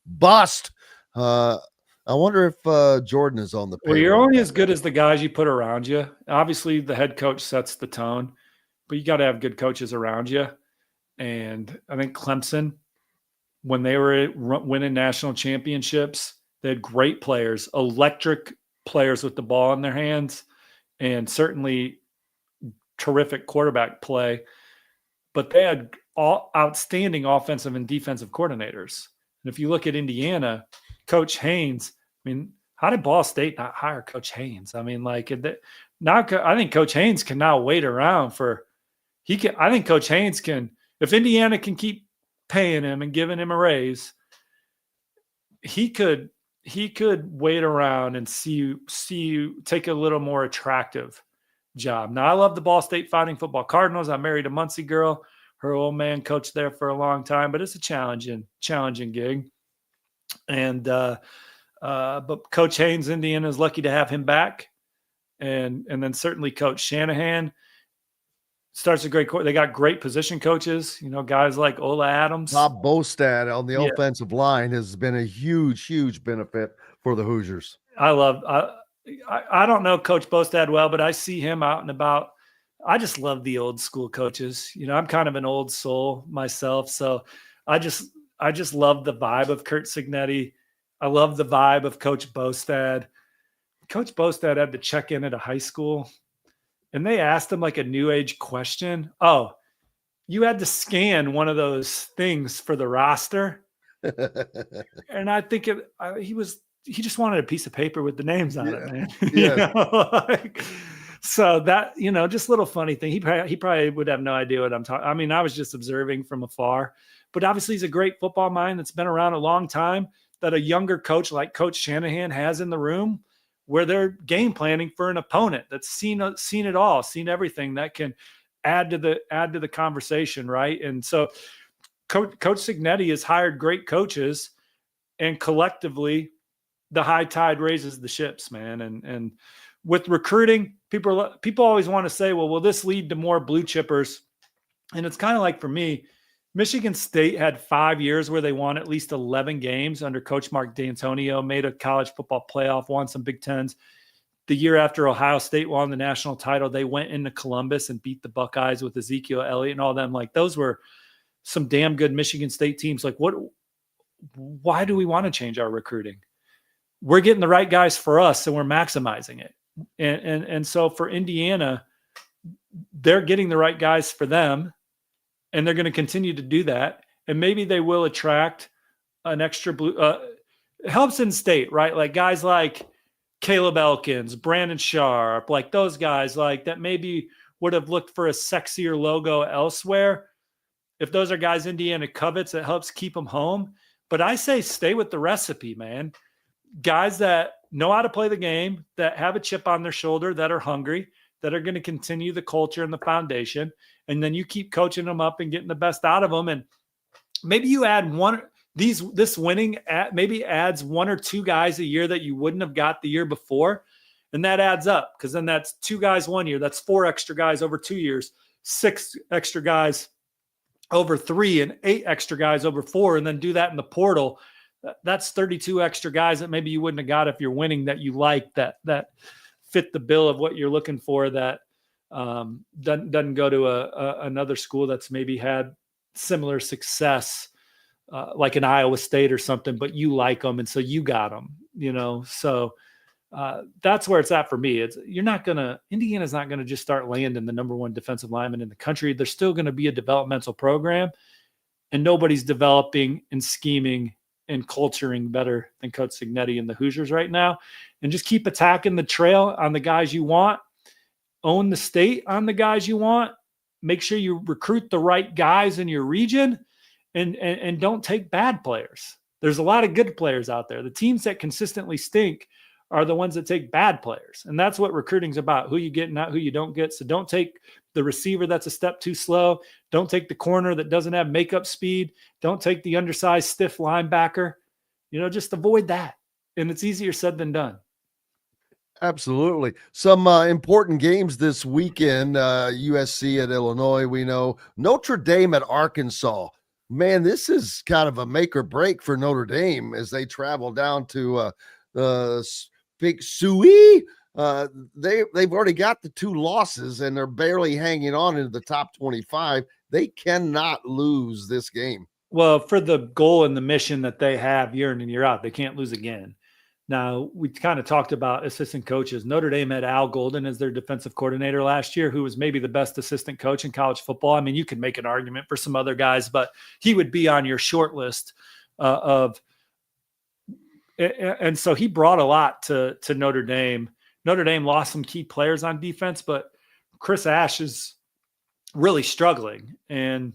bust. I wonder if Jordan is on the payroll. Well, you're only as good as the guys you put around you. Obviously, the head coach sets the tone, but you got to have good coaches around you. And I think Clemson, when they were winning national championships, they had great players, electric players with the ball in their hands, and certainly terrific quarterback play. But they had all outstanding offensive and defensive coordinators. And if you look at Indiana, Coach Haynes, I mean, how did Ball State not hire Coach Haynes? I mean, I think Coach Haynes can now wait around I think Coach Haynes can, if Indiana can keep paying him and giving him a raise, he could wait around and see you take a little more attractive job. Now, I love the Ball State Fighting Football Cardinals. I married a Muncie girl. Her old man coached there for a long time, but it's a challenging gig. And but Coach Haynes, Indiana is lucky to have him back. And then certainly Coach Shanahan starts a great court. They got great position coaches, guys like Ola Adams. Bob Bostad on the offensive line has been a huge benefit for the Hoosiers. I don't know Coach Bostad well, but I see him out and about. I just love the old school coaches. I'm kind of an old soul myself. So I just love the vibe of Curt Cignetti. I love the vibe of Coach Bostad. Coach Bostad had to check in at a high school, and they asked him like a new age question. Oh, you had to scan one of those things for the roster. And I think he just wanted a piece of paper with the names on it, man. Yeah. So that, just a little funny thing. He probably would have no idea what I'm talking. I mean, I was just observing from afar, but obviously he's a great football mind that's been around a long time, that a younger coach like Coach Shanahan has in the room, where they're game planning for an opponent that's seen it all, seen everything that can add to the conversation, right? And so Coach Cignetti has hired great coaches, and collectively the high tide raises the ships, man. And with recruiting, people always want to say, well, will this lead to more blue chippers? And it's kind of like, for me, Michigan State had 5 years where they won at least 11 games under Coach Mark D'Antonio, made a college football playoff, won some Big Tens. The year after Ohio State won the national title, they went into Columbus and beat the Buckeyes with Ezekiel Elliott and all them. Like, those were some damn good Michigan State teams. Like, why do we want to change our recruiting? We're getting the right guys for us, and we're maximizing it. And so for Indiana, they're getting the right guys for them, and they're going to continue to do that. And maybe they will attract an extra blue, it helps in state, right? Like guys like Caleb Elkins, Brandon Sharp, like those guys like that maybe would have looked for a sexier logo elsewhere. If those are guys Indiana covets, it helps keep them home. But I say stay with the recipe, man. Guys that know how to play the game, that have a chip on their shoulder, that are hungry, that are going to continue the culture and the foundation. And then you keep coaching them up and getting the best out of them. And maybe you add this winning maybe adds 1 or 2 guys a year that you wouldn't have got the year before. And that adds up because then that's 2 guys 1 year. That's 4 extra guys over 2 years, 6 extra guys over 3, and 8 extra guys over 4. And then do that in the portal. That's 32 extra guys that maybe you wouldn't have got if you're winning, that you like, that fit the bill of what you're looking for, that doesn't go to another school that's maybe had similar success, like an Iowa State or something, but you like them. And so you got them, so that's where it's at for me. Indiana's not going to just start landing the number 1 defensive lineman in the country. There's still going to be a developmental program, and nobody's developing and scheming and culturing better than Coach Cignetti and the Hoosiers right now. And just keep attacking the trail on the guys you want, own the state on the guys you want, make sure you recruit the right guys in your region, and don't take bad players. There's a lot of good players out there. The teams that consistently stink are the ones that take bad players. And that's what recruiting's about, who you get, not who you don't get. So don't take the receiver that's a step too slow. Don't take the corner that doesn't have makeup speed. Don't take the undersized, stiff linebacker. Just avoid that. And it's easier said than done. Absolutely. Some important games this weekend. USC at Illinois, we know. Notre Dame at Arkansas. Man, this is kind of a make or break for Notre Dame as they travel down to Big Suey. They've already got the 2 losses, and they're barely hanging on into the top 25. They cannot lose this game. Well, for the goal and the mission that they have year in and year out, they can't lose again. Now, we kind of talked about assistant coaches. Notre Dame had Al Golden as their defensive coordinator last year, who was maybe the best assistant coach in college football. I mean, you can make an argument for some other guys, but he would be on your short list and so he brought a lot to Notre Dame. Notre Dame lost some key players on defense, but Chris Ash is really struggling. And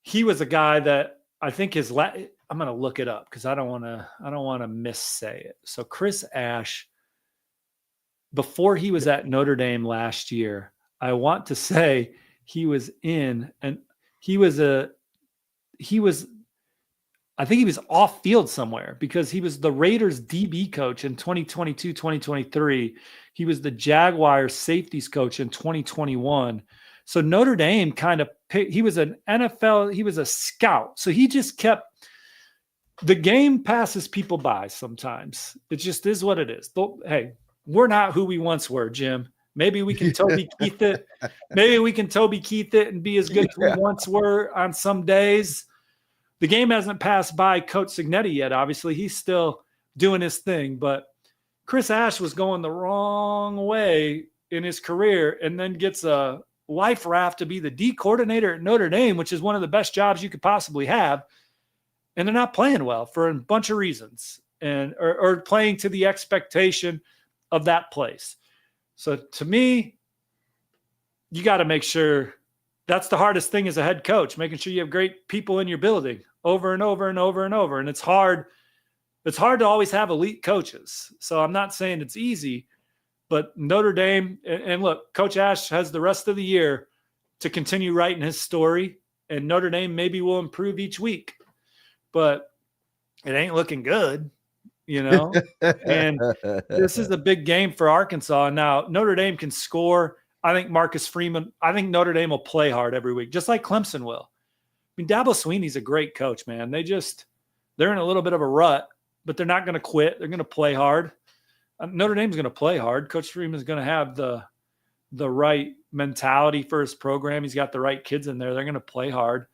he was a guy that I think I'm going to look it up because I don't want to missay it. So Chris Ash, before he was at Notre Dame last year, I want to say he was I think he was off field somewhere because he was the Raiders DB coach in 2022, 2023. He was the Jaguars safeties coach in 2021. So Notre Dame he was an NFL, he was a scout. So he just kept, the game passes people by sometimes. It just is what it is. Hey, we're not who we once were, Jim. Maybe we can Toby Keith it. Maybe we can Toby Keith it and be as good as we once were on some days. The game hasn't passed by Coach Cignetti yet. Obviously, he's still doing his thing. But Chris Ash was going the wrong way in his career and then gets a life raft to be the D coordinator at Notre Dame, which is one of the best jobs you could possibly have. And they're not playing well for a bunch of reasons or playing to the expectation of that place. So to me, you got to make sure that's the hardest thing as a head coach, making sure you have great people in your building over and over and over and over. And it's hard. It's hard to always have elite coaches. So I'm not saying it's easy, but Notre Dame, and look, Coach Ash has the rest of the year to continue writing his story, and Notre Dame maybe will improve each week, but it ain't looking good, and this is a big game for Arkansas. Now, Notre Dame can score. I think Notre Dame will play hard every week, just like Clemson will. I mean, Dabo Swinney's a great coach, man. They're in a little bit of a rut, but they're not going to quit. They're going to play hard. Notre Dame's going to play hard. Coach Freeman's going to have the right mentality for his program. He's got the right kids in there. They're going to play hard.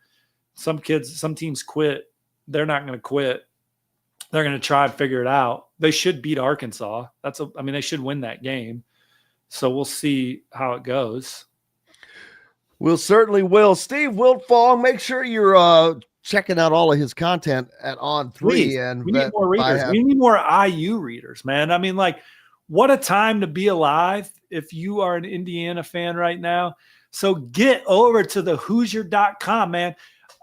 Some teams quit. They're not going to quit. They're going to try and figure it out. They should beat Arkansas. They should win that game. So we'll see how it goes. We'll certainly will. Steve Wiltfong, make sure you're checking out all of his content at On3. Please. And we need more readers. We need more IU readers, man. I mean, like, what a time to be alive if you are an Indiana fan right now. So get over to the Hoosier.com, man.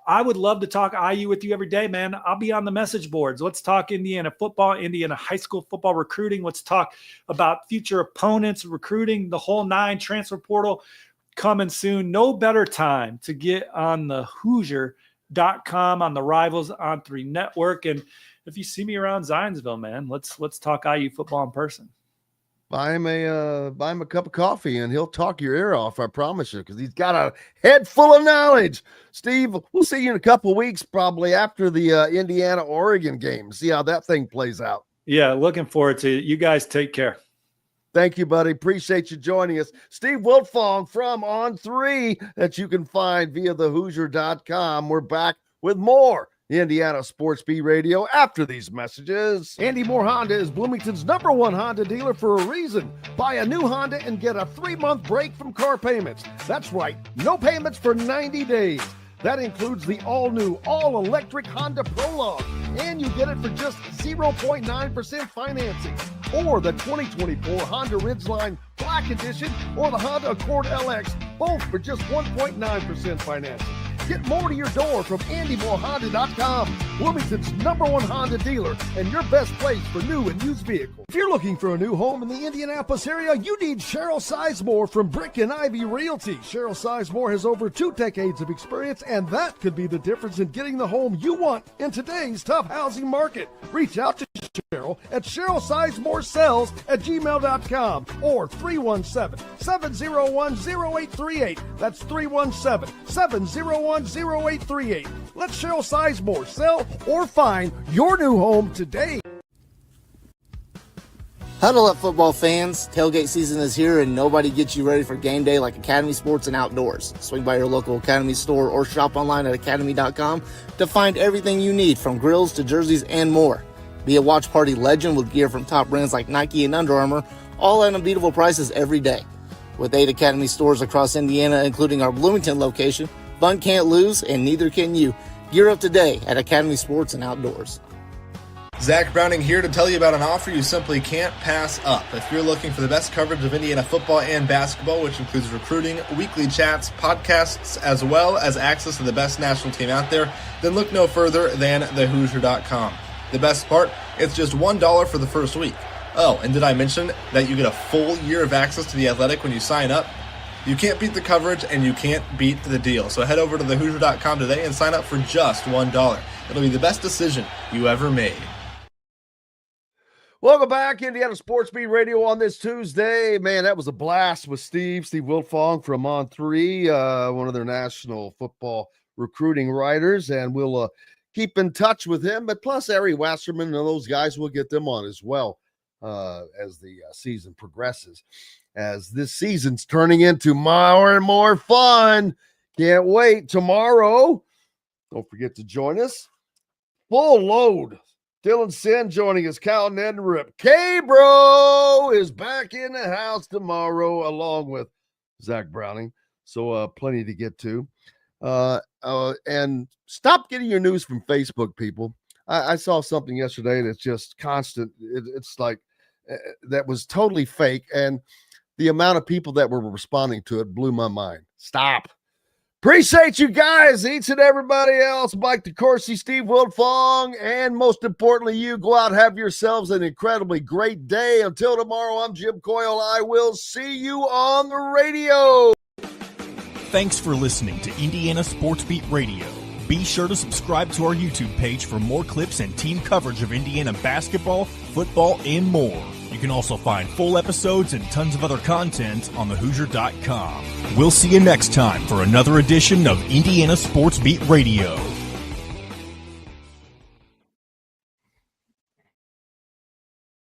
I would love to talk IU with you every day, man. I'll be on the message boards. Let's talk Indiana football, Indiana high school football recruiting. Let's talk about future opponents, recruiting, the whole nine, transfer portal coming soon. No better time to get on the Hoosier.com on the Rivals On3 network. And if you see me around Zionsville, man, let's talk IU football in person. Buy him a cup of coffee and he'll talk your ear off, I promise you, because he's got a head full of knowledge. Steve, we'll see you in a couple of weeks, probably after the Indiana-Oregon game. See how that thing plays out. Yeah, looking forward to it. You guys take care. Thank you, buddy. Appreciate you joining us. Steve Wiltfong from On3 that you can find via thehoosier.com. We're back with more Indiana Sports Beat Radio after these messages. Andy Moore Honda is Bloomington's #1 Honda dealer for a reason. Buy a new Honda and get a 3-month break from car payments. That's right, no payments for 90 days. That includes the all-new, all-electric Honda Prologue, and you get it for just 0.9% financing. Or the 2024 Honda Ridgeline Black Edition or the Honda Accord LX, both for just 1.9% financing. Get more to your door from AndyMooreHonda.com, Bloomington's #1 Honda dealer and your best place for new and used vehicles. If you're looking for a new home in the Indianapolis area, you need Cheryl Sizemore from Brick and Ivy Realty. Cheryl Sizemore has over 2 decades of experience, and that could be the difference in getting the home you want in today's tough housing market. Reach out to Cheryl at CherylSizemooreSells@gmail.com or 317-701-0838. That's 317-701-0838. Let Cheryl Sizemore sell or find your new home today. Huddle up, football fans. Tailgate season is here, and nobody gets you ready for game day like Academy Sports and Outdoors. Swing by your local Academy store or shop online at academy.com to find everything you need, from grills to jerseys and more. Be a watch party legend with gear from top brands like Nike and Under Armour, all at unbeatable prices every day. With 8 Academy stores across Indiana, including our Bloomington location, fun can't lose, and neither can you. Gear up today at Academy Sports and Outdoors. Zach Browning here to tell you about an offer you simply can't pass up. If you're looking for the best coverage of Indiana football and basketball, which includes recruiting, weekly chats, podcasts, as well as access to the best national team out there, then look no further than thehoosier.com. The best part, it's just $1 for the first week. Oh, and did I mention that you get a full year of access to The Athletic when you sign up? You can't beat the coverage, and you can't beat the deal. So head over to thehoosier.com today and sign up for just $1. It'll be the best decision you ever made. Welcome back, Indiana Sports Beat Radio on this Tuesday. Man, that was a blast with Steve Wiltfong from On3, one of their national football recruiting writers, and we'll keep in touch with him. But plus, Ari Wasserman and those guys, will get them on as well as the season progresses. As this season's turning into more and more fun. Can't wait. Tomorrow, don't forget to join us. Full load. Dylan Sin joining us, Cal Nedrip. K-Bro is back in the house tomorrow along with Zach Browning. So plenty to get to. And stop getting your news from Facebook, people. I saw something yesterday that's just constant. It's like that was totally fake. And the amount of people that were responding to it blew my mind. Stop. Appreciate you guys, each and everybody else. Mike DeCourcy, Steve Wiltfong, and most importantly, you go out and have yourselves an incredibly great day. Until tomorrow, I'm Jim Coyle. I will see you on the radio. Thanks for listening to Indiana Sports Beat Radio. Be sure to subscribe to our YouTube page for more clips and team coverage of Indiana basketball, football, and more. You can also find full episodes and tons of other content on thehoosier.com. We'll see you next time for another edition of Indiana Sports Beat Radio.